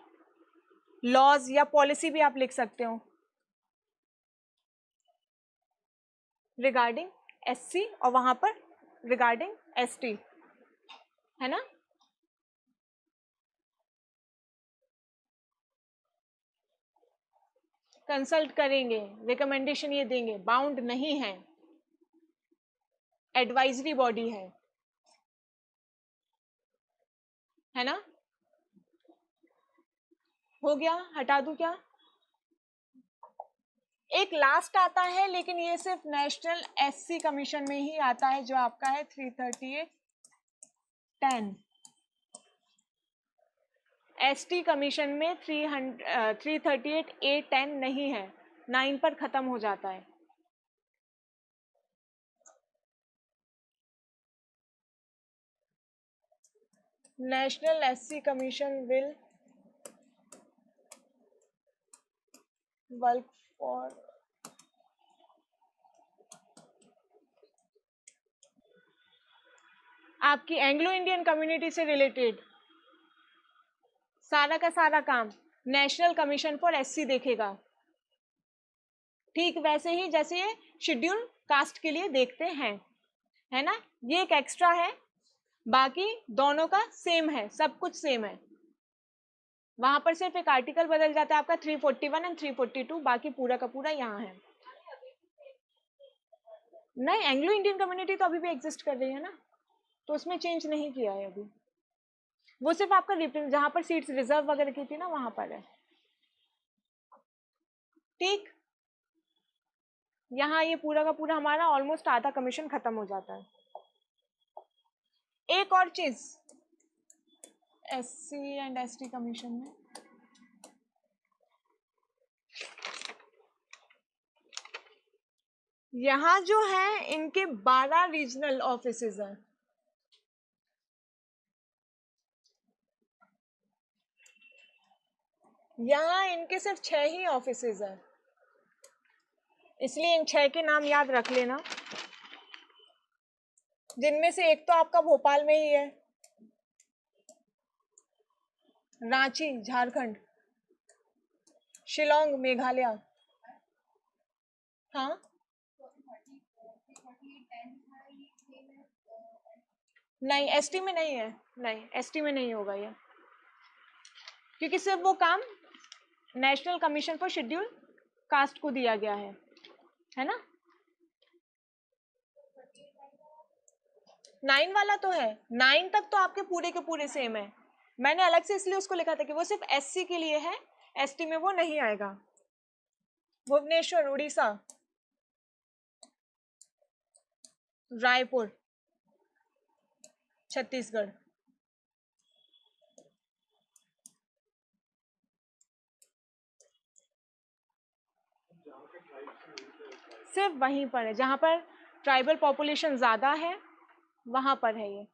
laws या policy भी आप लिख सकते हो रिगार्डिंग एससी और वहां पर रिगार्डिंग एसटी, है ना। कंसल्ट करेंगे, रिकमेंडेशन ये देंगे, बाउंड नहीं है, एडवाइजरी बॉडी है ना। हो गया, हटा दूं क्या। एक लास्ट आता है लेकिन ये सिर्फ नेशनल एससी कमीशन में ही आता है जो आपका है 338(10), एसटी कमीशन में 338(A)(10 नहीं है, 9 पर खत्म हो जाता है। National SC commission will work for आपकी एंग्लो इंडियन कम्युनिटी से रिलेटेड सारा का सारा काम नेशनल कमीशन फॉर एससी देखेगा, ठीक वैसे ही जैसे ये शेड्यूल कास्ट के लिए देखते हैं, है ना। ये एक एक्स्ट्रा है, बाकी दोनों का सेम है, सब कुछ सेम है। वहां पर सिर्फ एक आर्टिकल बदल जाता है आपका 341 एंड 342, बाकी पूरा का पूरा यहाँ है। नहीं, एंग्लो इंडियन कम्युनिटी तो अभी भी एग्जिस्ट कर रही है ना, तो उसमें चेंज नहीं किया है अभी, वो सिर्फ आपका जहां पर सीट्स रिजर्व वगैरह की थी ना वहां पर है, ठीक। यहाँ ये पूरा का पूरा हमारा ऑलमोस्ट आधा कमीशन खत्म हो जाता है। एक और चीज एससी एंड एसटी कमीशन में यहाँ जो है इनके 12 रीजनल ऑफिसेज हैं, यहाँ इनके सिर्फ 6 ही ऑफिसेज हैं, इसलिए इन 6 के नाम याद रख लेना, जिनमें से एक तो आपका भोपाल में ही है, रांची झारखंड, शिलोंग मेघालय, हाँ नहीं एसटी में नहीं है, नहीं एसटी में नहीं होगा ये, क्योंकि सिर्फ वो काम national commission for schedule caste को दिया गया है ना। 9 वाला तो है, 9 तक तो आपके पूरे के पूरे सेम है, मैंने अलग से इसलिए उसको लिखा था कि वो सिर्फ एससी के लिए है, एसटी में वो नहीं आएगा। भुवनेश्वर उड़ीसा, रायपुर छत्तीसगढ़, सिर्फ वहीं पर है जहां पर ट्राइबल पॉपुलेशन ज़्यादा है वहाँ पर है ये।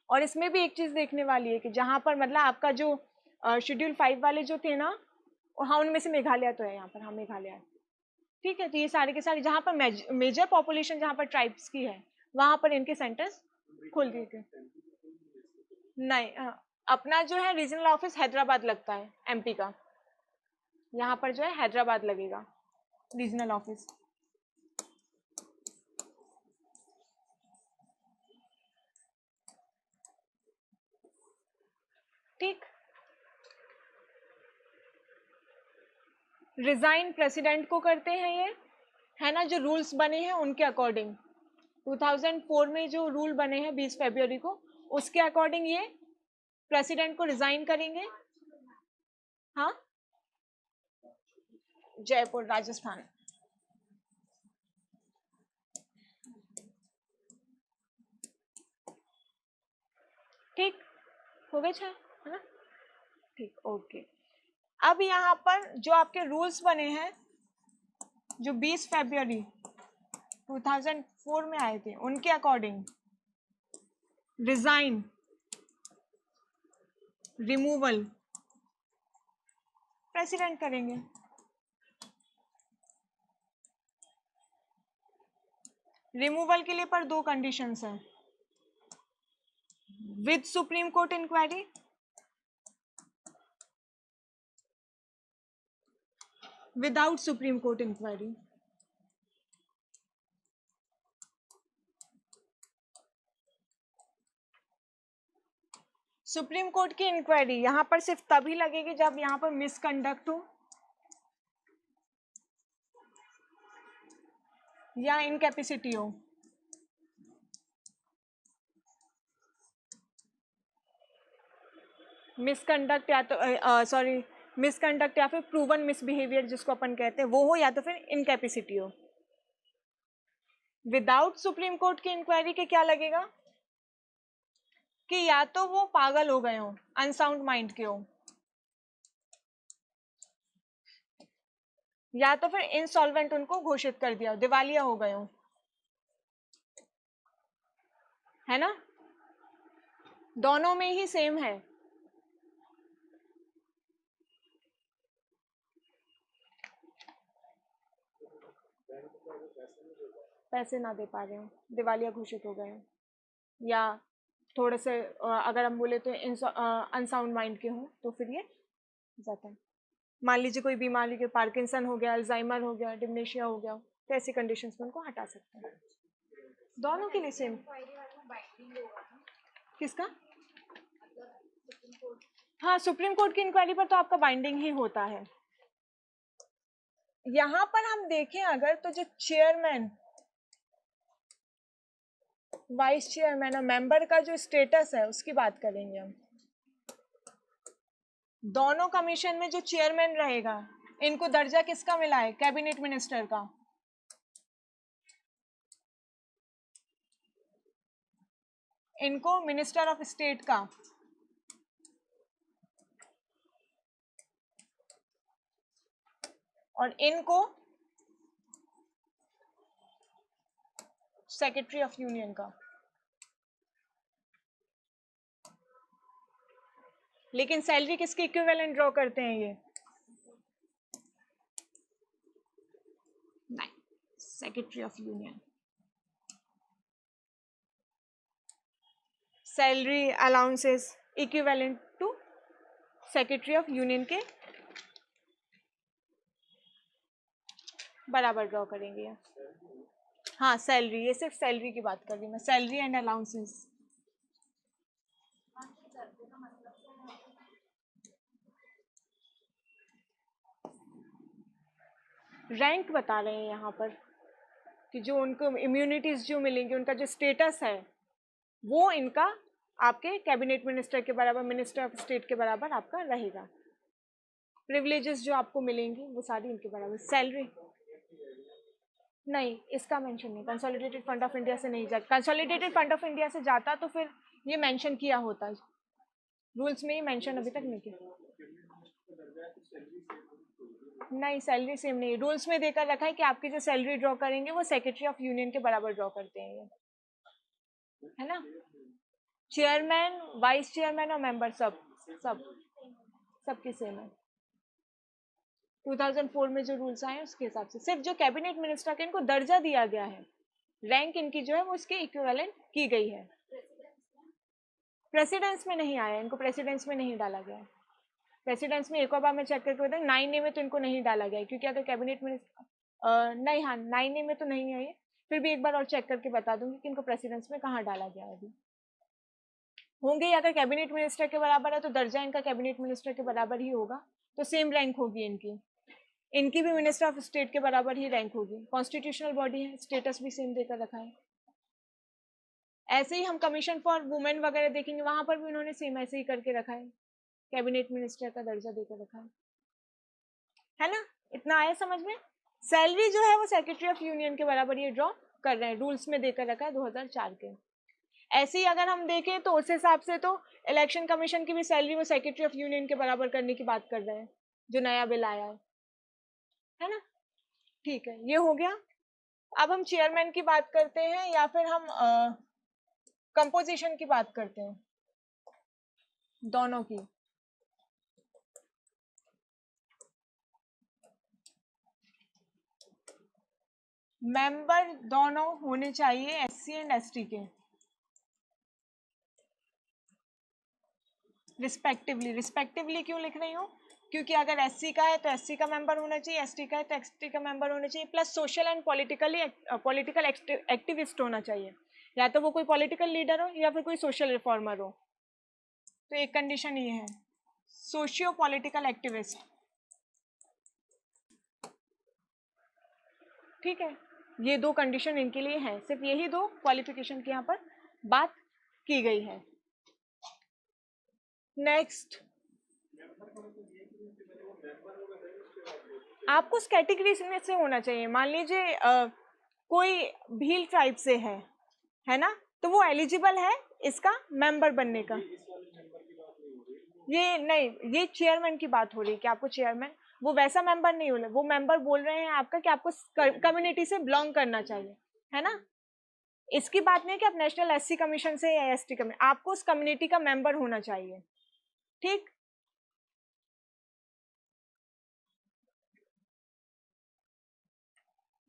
और इसमें भी एक चीज़ देखने वाली है कि जहाँ पर मतलब आपका जो शेड्यूल 5 वाले जो थे ना, हाँ उनमें से मेघालय तो है यहाँ पर, हाँ मेघालय है, ठीक है। तो ये सारे के सारे जहाँ पर मेजर पॉपुलेशन जहाँ पर ट्राइब्स की है वहाँ पर इनके सेंटर्स खोल दिए गए। नहीं, अपना जो है रीजनल ऑफिस हैदराबाद लगता है एमपी का, यहाँ पर जो है हैदराबाद लगेगा रीजनल ऑफिस। ठीक, रिजाइन प्रेसिडेंट को करते हैं ये, है ना, जो रूल्स बने हैं उनके अकॉर्डिंग। 2004 में जो रूल बने हैं 20 फरवरी को, उसके अकॉर्डिंग ये प्रेसिडेंट को रिजाइन करेंगे। हाँ, जयपुर राजस्थान। ठीक, हो गए 6, है ना, ठीक, ओके। अब यहाँ पर जो आपके रूल्स बने हैं जो 20 फरवरी 2004 में आए थे, उनके अकॉर्डिंग रिजाइन, रिमूवल प्रेसिडेंट करेंगे। रिमूवल के लिए पर 2 कंडीशंस हैं, with supreme court inquiry, without supreme court inquiry. Supreme court की इंक्वायरी यहाँ पर सिर्फ तभी लगेगी जब यहाँ पर मिसकंडक्ट हो या इनकैपेसिटी हो। मिसकंडक्ट या तो सॉरी मिसकंडक्ट या फिर प्रूवन मिसबिहेवियर जिसको अपन कहते हैं वो हो, या तो फिर इनकैपेसिटी हो। विदाउट सुप्रीम कोर्ट की इंक्वायरी के क्या लगेगा कि या तो वो पागल हो गए हो, अनसाउंड माइंड के हो, या तो फिर इंसॉल्वेंट उनको घोषित कर दिया हो, दिवालिया हो गए हो, है ना, दोनों में ही सेम है। पैसे ना दे पा रहे हो, दिवालिया घोषित हो गए हो, या थोड़े से अगर हम बोले तो अनसाउंड माइंड के हो तो फिर ये जाता है। मान लीजिए कोई बीमारी के पार्किंसन हो गया, अल्जाइमर हो गया, डिमेंशिया हो गया, तो ऐसी कंडीशंस में उनको हटा सकते हैं। दोनों के लिए सेम। किसका? हाँ, सुप्रीम कोर्ट की इंक्वायरी पर तो आपका बाइंडिंग ही होता है। यहाँ पर हम देखें अगर तो जो चेयरमैन, वाइस चेयरमैन और मेंबर का जो स्टेटस है उसकी बात करेंगे हम। दोनों कमीशन में जो चेयरमैन रहेगा इनको दर्जा किसका मिला है? कैबिनेट मिनिस्टर का। इनको मिनिस्टर ऑफ स्टेट का। और इनको सेक्रेटरी ऑफ यूनियन का। लेकिन सैलरी किसके इक्विवेलेंट ड्रॉ करते हैं ये? नहीं, secretary of union. Salary allowances equivalent to secretary of union के बराबर ड्रॉ करेंगे। हाँ, सैलरी, ये सिर्फ सैलरी की बात कर रही हूँ मैं, सैलरी एंड अलाउंसेस। रैंक बता रहे हैं यहाँ पर कि जो उनको इम्यूनिटीज जो मिलेंगी, उनका जो स्टेटस है वो इनका आपके कैबिनेट मिनिस्टर के बराबर, मिनिस्टर ऑफ स्टेट के बराबर आपका रहेगा। प्रिविलेजेस जो आपको मिलेंगी वो सारी इनके बराबर। सैलरी नहीं, इसका मेंशन नहीं, कंसोलिडेटेड फंड ऑफ इंडिया से नहीं जाता। कंसोलिडेटेड फंड ऑफ इंडिया से जाता तो फिर ये मेंशन किया होता, रूल्स में ही मेंशन अभी तक नहीं किया। नहीं, सैलरी सेम नहीं, रूल्स में देकर रखा है कि आपकी जो सैलरी ड्रॉ करेंगे वो सेक्रेटरी ऑफ यूनियन के बराबर ड्रॉ करते हैं ये, है ना। चेयरमैन, वाइस चेयरमैन और मेंबर सबकी सेम है। 2004 में जो रूल्स आए उसके हिसाब से सिर्फ जो कैबिनेट मिनिस्टर के इनको दर्जा दिया गया है, रैंक इनकी जो है वो उसके इक्विवेलेंट की गई है। प्रेसिडेंस में नहीं आया, इनको प्रेसिडेंस में नहीं डाला गया है। प्रेसिडेंस में एक और बार मैं चेक करके बताऊँ, 9A में तो इनको नहीं डाला गया है, क्योंकि अगर कैबिनेट मिनिस्टर नहीं, हाँ 9A में तो नहीं है ये, फिर भी एक बार और चेक करके बता दूंगी कि इनको प्रेसिडेंस में कहाँ डाला गया है अभी। होंगे, अगर कैबिनेट मिनिस्टर के बराबर है तो दर्जा इनका कैबिनेट मिनिस्टर के बराबर ही होगा, तो सेम रैंक होगी इनकी भी मिनिस्टर ऑफ स्टेट के बराबर ही रैंक होगी। कॉन्स्टिट्यूशनल बॉडी है, स्टेटस भी सेम देकर रखा है। ऐसे ही हम कमीशन फॉर वुमेन वगैरह देखेंगे, वहां पर भी उन्होंने सेम ऐसे ही करके रखा है, कैबिनेट मिनिस्टर का दर्जा देकर रखा है ना। इतना आया समझ में। सैलरी जो है वो सेक्रेटरी ऑफ यूनियन के बराबर ये ड्रॉ कर रहे हैं, रूल्स में देकर रखा है 2004 के। ऐसे ही अगर हम देखें तो उस हिसाब से तो इलेक्शन कमीशन की भी सैलरी वो सेक्रेटरी ऑफ यूनियन के बराबर करने की बात कर रहे हैं, जो नया बिल आया है ना। ठीक है, ये हो गया। अब हम चेयरमैन की बात करते हैं या फिर हम कंपोजिशन की बात करते हैं, दोनों की। मेंबर दोनों होने चाहिए एससी एंड एसटी के रिस्पेक्टिवली क्यों लिख रही हूँ, क्योंकि अगर एससी का है तो एससी का मेंबर होना चाहिए, एसटी का है तो एसटी का मेंबर होना चाहिए, plus social and political activist होना चाहिए, या तो वो कोई पॉलिटिकल लीडर हो या फिर कोई सोशल रिफॉर्मर हो। तो एक कंडीशन ये है, सोशियो पॉलिटिकल एक्टिविस्ट, ठीक है। ये दो कंडीशन इनके लिए हैं, सिर्फ यही दो क्वालिफिकेशन की यहाँ पर बात की गई है। नेक्स्ट, आपको उस कैटेगरी में से होना चाहिए। मान लीजिए कोई भील ट्राइब से है ना, तो वो एलिजिबल है इसका मेंबर बनने का। ये नहीं, ये चेयरमैन की बात हो रही है कि आपको चेयरमैन, वो वैसा मेंबर नहीं हो रहा, वो मेंबर बोल रहे हैं आपका कि आपको कम्युनिटी से बिलोंग करना चाहिए, है ना। इसकी बात नहीं है कि आप नेशनल एससी कमीशन से या एसटी कमीशन, आपको उस कम्युनिटी का मेंबर होना चाहिए, ठीक।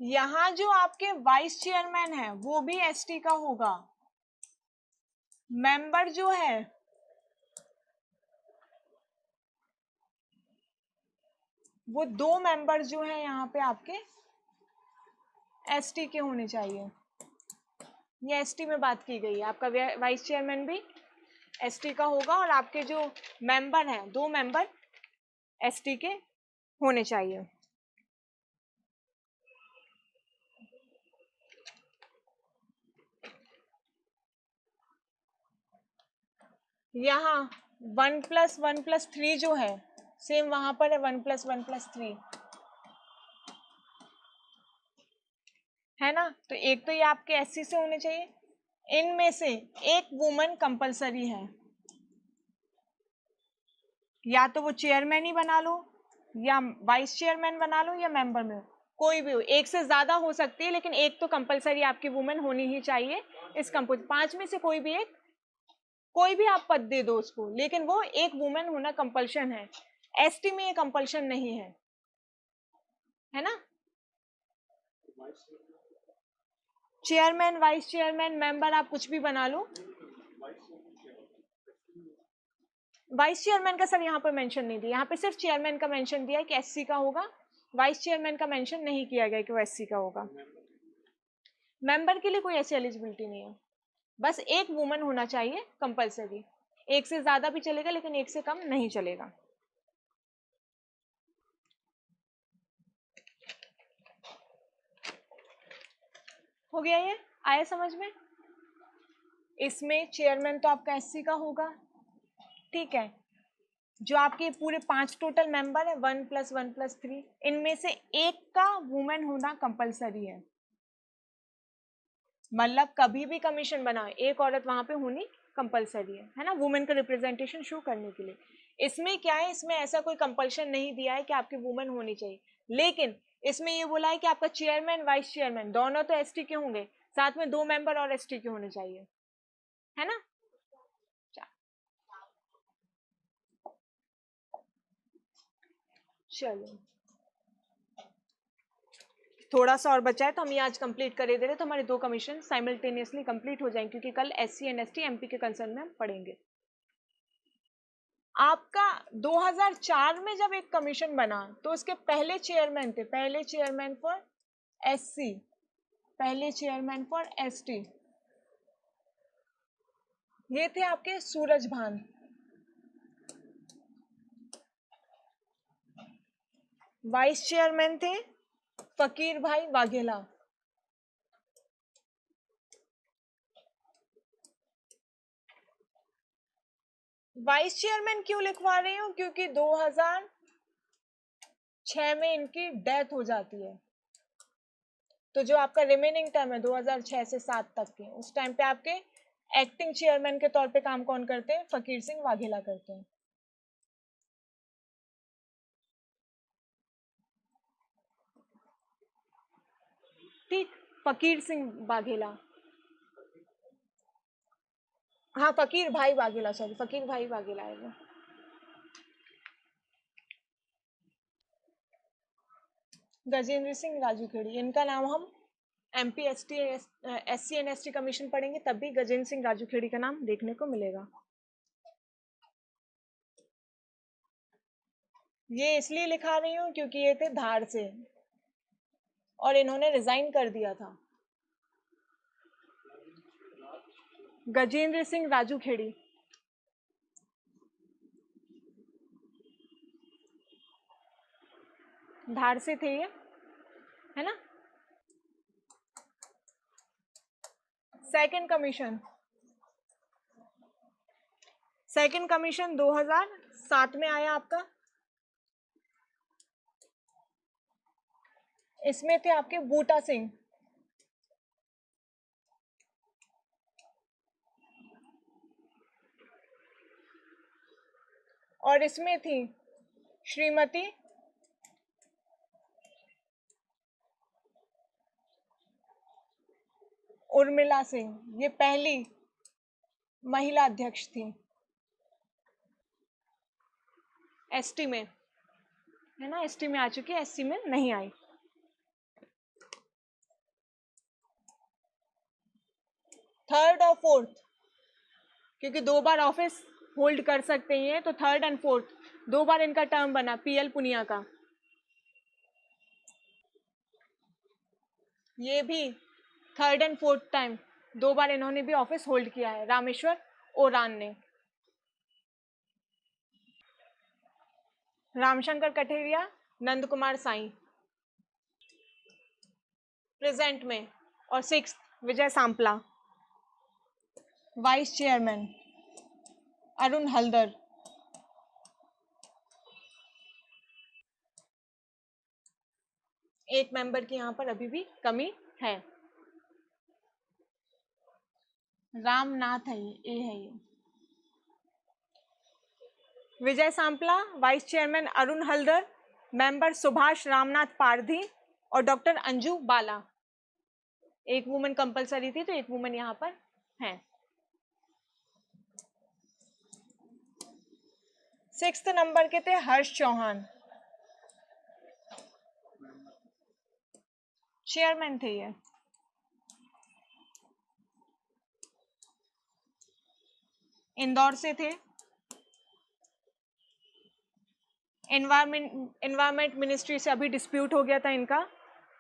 यहाँ जो आपके वाइस चेयरमैन है वो भी एसटी का होगा। मेंबर जो है वो दो मेंबर जो है यहाँ पे आपके एसटी के होने चाहिए। ये एसटी में बात की गई है, आपका वाइस चेयरमैन भी एसटी का होगा और आपके जो मेंबर हैं, दो मेंबर एसटी के होने चाहिए। यहाँ 1+1+3 जो है सेम वहां पर है 1+1+3, है ना। तो एक तो ये आपके एससी से होने चाहिए, इनमें से एक वुमन कंपलसरी है, या तो वो चेयरमैन ही बना लो या वाइस चेयरमैन बना लो या मेंबर में कोई भी हो, एक से ज्यादा हो सकती है लेकिन एक तो कंपलसरी आपकी वुमेन होनी ही चाहिए इस कंपोज। 5 में से कोई भी एक, कोई भी आप पद दे दो उसको, लेकिन वो एक वुमेन होना कंपल्शन है। एसटी में ये कंपल्शन नहीं है ना। चेयरमैन, वाइस चेयरमैन, मेंबर आप कुछ भी बना लो। वाइस चेयरमैन का सर यहाँ पर मेंशन नहीं दिया, यहाँ पे सिर्फ चेयरमैन का मेंशन दिया है कि एससी का होगा, वाइस चेयरमैन का मेंशन नहीं किया गया कि वो एससी का होगा। मेंबर के लिए कोई ऐसी एलिजिबिलिटी नहीं है, बस एक वुमन होना चाहिए कंपलसरी, एक से ज्यादा भी चलेगा लेकिन एक से कम नहीं चलेगा। हो गया, ये आया समझ में। इसमें चेयरमैन तो आपका एससी का होगा, ठीक है। जो आपके पूरे 5 टोटल मेंबर है 1+1+3, इनमें से एक का वुमेन होना कंपलसरी है, मतलब कभी भी कमीशन बनाओ एक औरत वहां पे होनी कंपलसरी है ना, वुमेन का रिप्रेजेंटेशन शो करने के लिए। इसमें क्या है, इसमें ऐसा कोई कंपल्शन नहीं दिया है कि आपकी वुमेन होनी चाहिए, लेकिन इसमें ये बोला है कि आपका चेयरमैन वाइस चेयरमैन दोनों तो एसटी के होंगे, साथ में 2 मेंबर और एसटी के होने चाहिए, है ना। चलो थोड़ा सा और बचा है तो हम ये आज कंप्लीट कर दे रहे, तो हमारे 2 कमीशन साइमल्टेनियसली कंप्लीट हो जाएंगे, क्योंकि कल एससी एंड एसटी एमपी के कंसर्न में हम पढ़ेंगे। आपका 2004 में जब एक कमीशन बना तो उसके पहले चेयरमैन थे, पहले चेयरमैन फॉर एससी, पहले चेयरमैन फॉर एसटी, ये थे आपके सूरज भान। वाइस चेयरमैन थे फकीर भाई वाघेला। वाइस चेयरमैन क्यों लिखवा रही हूँ, क्योंकि 2006 में इनकी डेथ हो जाती है, तो जो आपका रिमेनिंग टर्म है 2006 से 7 तक के, उस टाइम पे आपके एक्टिंग चेयरमैन के तौर पे काम कौन करते हैं, फकीर सिंह वाघेला करते हैं। ठीक, फकीर सिंह वाघेला, हाँ फकीर भाई वाघेला, सॉरी फकीर भाई वाघेला है वो। गजेंद्र सिंह राजू खेड़ी, इनका नाम हम MP ST SC and ST commission पढ़ेंगे तब भी गजेंद्र सिंह राजू खेड़ी का नाम देखने को मिलेगा। ये इसलिए लिखा रही हूँ क्योंकि ये थे धार से और इन्होंने रिजाइन कर दिया था। गजेंद्र सिंह राजू खेड़ी, धार से थे ये, है ना। सेकंड कमीशन, सेकंड कमीशन 2007 में आया आपका, इसमें थे आपके बूटा सिंह, और इसमें थी श्रीमती उर्मिला सिंह, ये पहली महिला अध्यक्ष थी एसटी में, है ना, एसटी में आ चुकी है, एससी में नहीं आई। थर्ड और फोर्थ, क्योंकि 2 बार ऑफिस होल्ड कर सकते हैं, तो थर्ड एंड फोर्थ 2 बार इनका टर्म बना पीएल पुनिया का, ये भी थर्ड एंड फोर्थ टाइम 2 बार इन्होंने भी ऑफिस होल्ड किया है, रामेश्वर ओरान ने। रामशंकर कठेरिया, नंद कुमार साई प्रेजेंट में, और 6 विजय सांपला, वाइस चेयरमैन अरुण हल्दर, एक मेंबर की यहाँ पर अभी भी कमी है, रामनाथ है ये है ये। Vijay Sampla, vice chairman Arun Haldar, member Subhash Ramnath Pardhi और डॉक्टर अंजू बाला। एक वुमन कंपलसरी थी तो एक वुमन यहाँ पर है। 6th नंबर के थे हर्ष चौहान, चेयरमैन थे ये। इंदौर से थे, एनवायरमेंट मिनिस्ट्री से अभी डिस्प्यूट हो गया था इनका,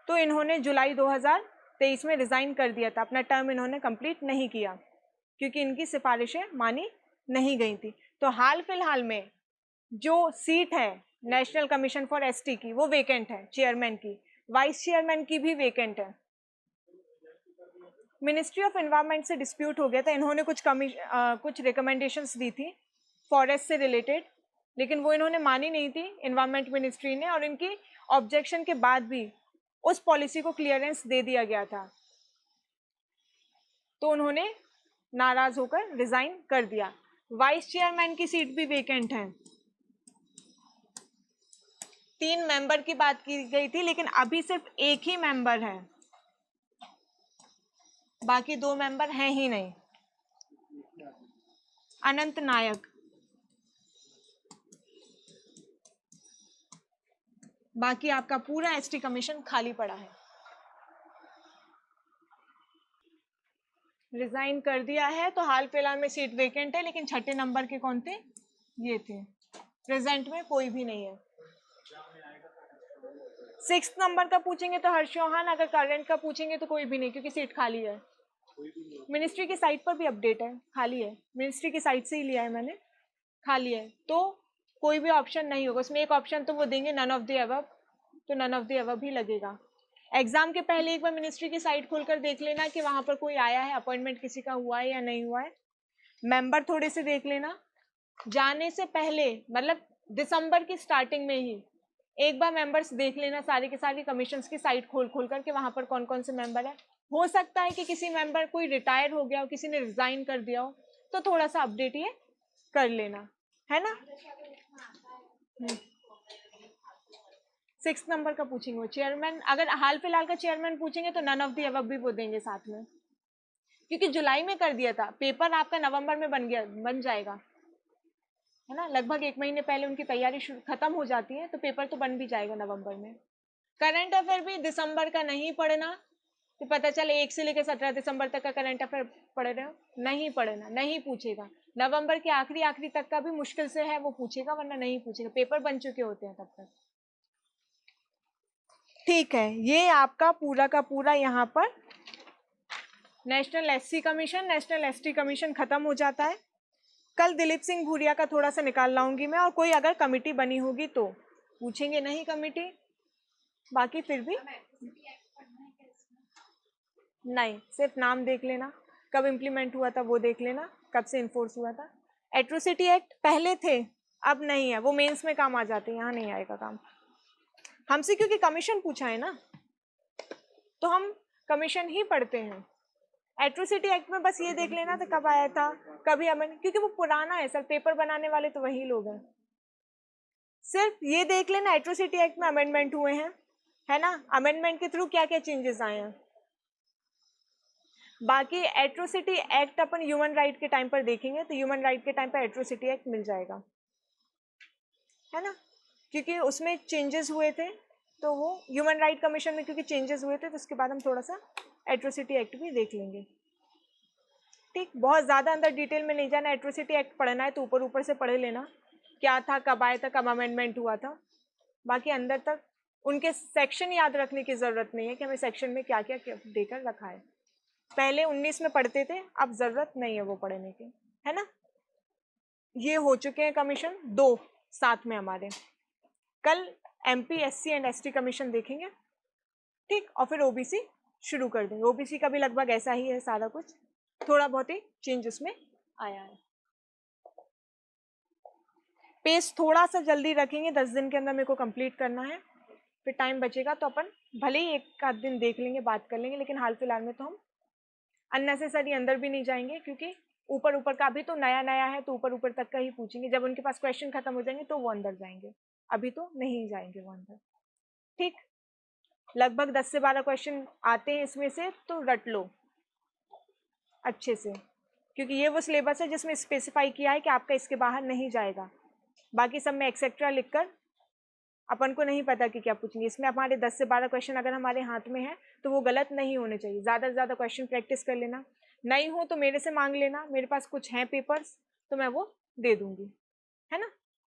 तो इन्होंने जुलाई 2023 में रिजाइन कर दिया था, अपना टर्म इन्होंने कंप्लीट नहीं किया क्योंकि इनकी सिफारिशें मानी नहीं गई थी। तो हाल फिलहाल में जो सीट है नेशनल कमीशन फॉर एसटी की वो वेकेंट है, चेयरमैन की, वाइस चेयरमैन की भी वेकेंट है। मिनिस्ट्री ऑफ एनवायरनमेंट से डिस्प्यूट हो गया था, इन्होंने कुछ रिकमेंडेशंस दी थी फॉरेस्ट से रिलेटेड, लेकिन वो इन्होंने मानी नहीं थी एनवायरनमेंट मिनिस्ट्री ने, और इनकी ऑब्जेक्शन के बाद भी उस पॉलिसी को क्लियरेंस दे दिया गया था, तो उन्होंने नाराज होकर रिजाइन कर दिया। वाइस चेयरमैन की सीट भी वेकेंट है, 3 मेंबर की बात की गई थी, लेकिन अभी सिर्फ एक ही मेंबर है, बाकी 2 मेंबर हैं ही नहीं। अनंत नायक, बाकी आपका पूरा एसटी कमीशन खाली पड़ा है। रिजाइन कर दिया है, तो हाल फिलहाल में सीट वेकेंट है, लेकिन 6 नंबर के कौन थे? ये थे। प्रेजेंट में कोई भी नहीं है। 6 नंबर का पूछेंगे तो हर्ष चौहान, अगर करंट का पूछेंगे तो कोई भी नहीं, क्योंकि सीट खाली है। मिनिस्ट्री की साइट पर भी अपडेट है, खाली है, मिनिस्ट्री की साइट से ही लिया है मैंने, खाली है, तो कोई भी ऑप्शन नहीं होगा उसमें। एक ऑप्शन तो वो देंगे नन ऑफ द अबव, तो नन ऑफ द अबव ही लगेगा। एग्जाम के पहले एक बार मिनिस्ट्री की साइट खोलकर देख लेना कि वहां पर कोई आया है, अपॉइंटमेंट किसी का हुआ है या नहीं हुआ है। मेंबर थोड़े से देख लेना जाने से पहले, मतलब दिसंबर की स्टार्टिंग में ही एक बार मेंबर्स देख लेना, सारी के सारी कमीशंस की साइट खोल खोल करके वहां पर कौन कौन से मेंबर है। हो सकता है कि किसी मेंबर कोई रिटायर हो गया हो, किसी ने रिजाइन कर दिया हो, तो थोड़ा सा अपडेट ये कर लेना, है ना। 6 नंबर का पूछेंगे वो चेयरमैन, अगर हाल फिलहाल का चेयरमैन पूछेंगे तो नन ऑफ दी अबव भी वो देंगे साथ में, क्योंकि जुलाई में कर दिया था, पेपर आपका नवंबर में बन जाएगा, है ना। लगभग 1 महीने पहले उनकी तैयारी खत्म हो जाती है, तो पेपर तो बन भी जाएगा नवंबर में। करंट अफेयर भी दिसंबर का नहीं पढ़ना, तो पता चले 1 से लेकर 17 दिसंबर तक का करंट अफेयर पढ़ रहे हो, नहीं पढ़ना, नहीं पूछेगा। नवंबर के आखिरी तक का भी मुश्किल से है वो पूछेगा, वरना नहीं पूछेगा, पेपर बन चुके होते हैं तब तक। ठीक है, ये आपका पूरा का पूरा यहाँ पर national SC commission, national ST commission खत्म हो जाता है। कल दिलीप सिंह भूरिया का थोड़ा सा निकाल लाऊंगी मैं, और कोई अगर कमिटी बनी होगी तो पूछेंगे, नहीं कमिटी, बाकी फिर भी नहीं, सिर्फ नाम देख लेना, कब इम्प्लीमेंट हुआ था वो देख लेना, कब से इन्फोर्स हुआ था। एट्रोसिटी एक्ट पहले थे, अब नहीं है, वो मेंस में काम आ जाते हैं, यहाँ नहीं आएगा काम हमसे, क्योंकि कमीशन पूछा है ना, तो हम कमीशन ही पढ़ते हैं। एट्रोसिटी एक्ट में बस ये देख लेना था कब आया था, कभी अमेंड, क्योंकि वो पुराना है सर, पेपर बनाने वाले तो वही लोग हैं। सिर्फ ये देख लेना एट्रोसिटी एक्ट में अमेंडमेंट हुए हैं, है ना, अमेंडमेंट के थ्रू क्या क्या चेंजेस आए हैं। बाकी एट्रोसिटी एक्ट अपन ह्यूमन राइट के टाइम पर देखेंगे, तो ह्यूमन राइट के टाइम पर एट्रोसिटी एक्ट मिल जाएगा, है ना, क्योंकि उसमें चेंजेस हुए थे, तो वो ह्यूमन राइट कमीशन में क्योंकि चेंजेस हुए थे, तो उसके बाद हम थोड़ा सा एट्रोसिटी एक्ट भी देख लेंगे। ठीक, बहुत ज़्यादा अंदर डिटेल में नहीं जाना, एट्रोसिटी एक्ट पढ़ना है तो ऊपर ऊपर से पढ़ लेना, क्या था, कब आया था, कब अमेंडमेंट हुआ था, बाकी अंदर तक उनके सेक्शन याद रखने की ज़रूरत नहीं है कि हमें सेक्शन में क्या क्या देकर रखा है। पहले 19 में पढ़ते थे, अब ज़रूरत नहीं है वो पढ़ने की, है ना। ये हो चुके हैं कमीशन 2 साथ में हमारे। कल MP SC and ST commission देखेंगे, ठीक, और फिर ओबीसी शुरू कर देंगे। ओबीसी का भी लगभग ऐसा ही है सारा कुछ, थोड़ा बहुत ही चेंज उसमें आया है। पेस थोड़ा सा जल्दी रखेंगे, 10 दिन के अंदर मेरे को कंप्लीट करना है, फिर टाइम बचेगा तो अपन भले ही एक आध दिन देख लेंगे, बात कर लेंगे, लेकिन हाल फिलहाल में तो हम अननेसेसरी अंदर भी नहीं जाएंगे, क्योंकि ऊपर ऊपर का अभी तो नया नया है, तो ऊपर ऊपर तक का ही पूछेंगे, जब उनके पास क्वेश्चन खत्म हो जाएंगे तो वो अंदर जाएंगे, अभी तो नहीं जाएंगे वो अंदर। ठीक, लगभग 10 से 12 क्वेश्चन आते हैं इसमें से, तो रट लो अच्छे से, क्योंकि ये वो सिलेबस है जिसमें स्पेसिफाई किया है कि आपका इसके बाहर नहीं जाएगा। बाकी सब में एक्सेट्रा लिखकर अपन को नहीं पता कि क्या पूछेंगे, इसमें हमारे 10 से 12 क्वेश्चन अगर हमारे हाथ में है तो वो गलत नहीं होने चाहिए। ज़्यादा से ज़्यादा क्वेश्चन प्रैक्टिस कर लेना, नहीं हो तो मेरे से मांग लेना, मेरे पास कुछ हैं पेपर्स तो मैं वो दे दूँगी, है ना।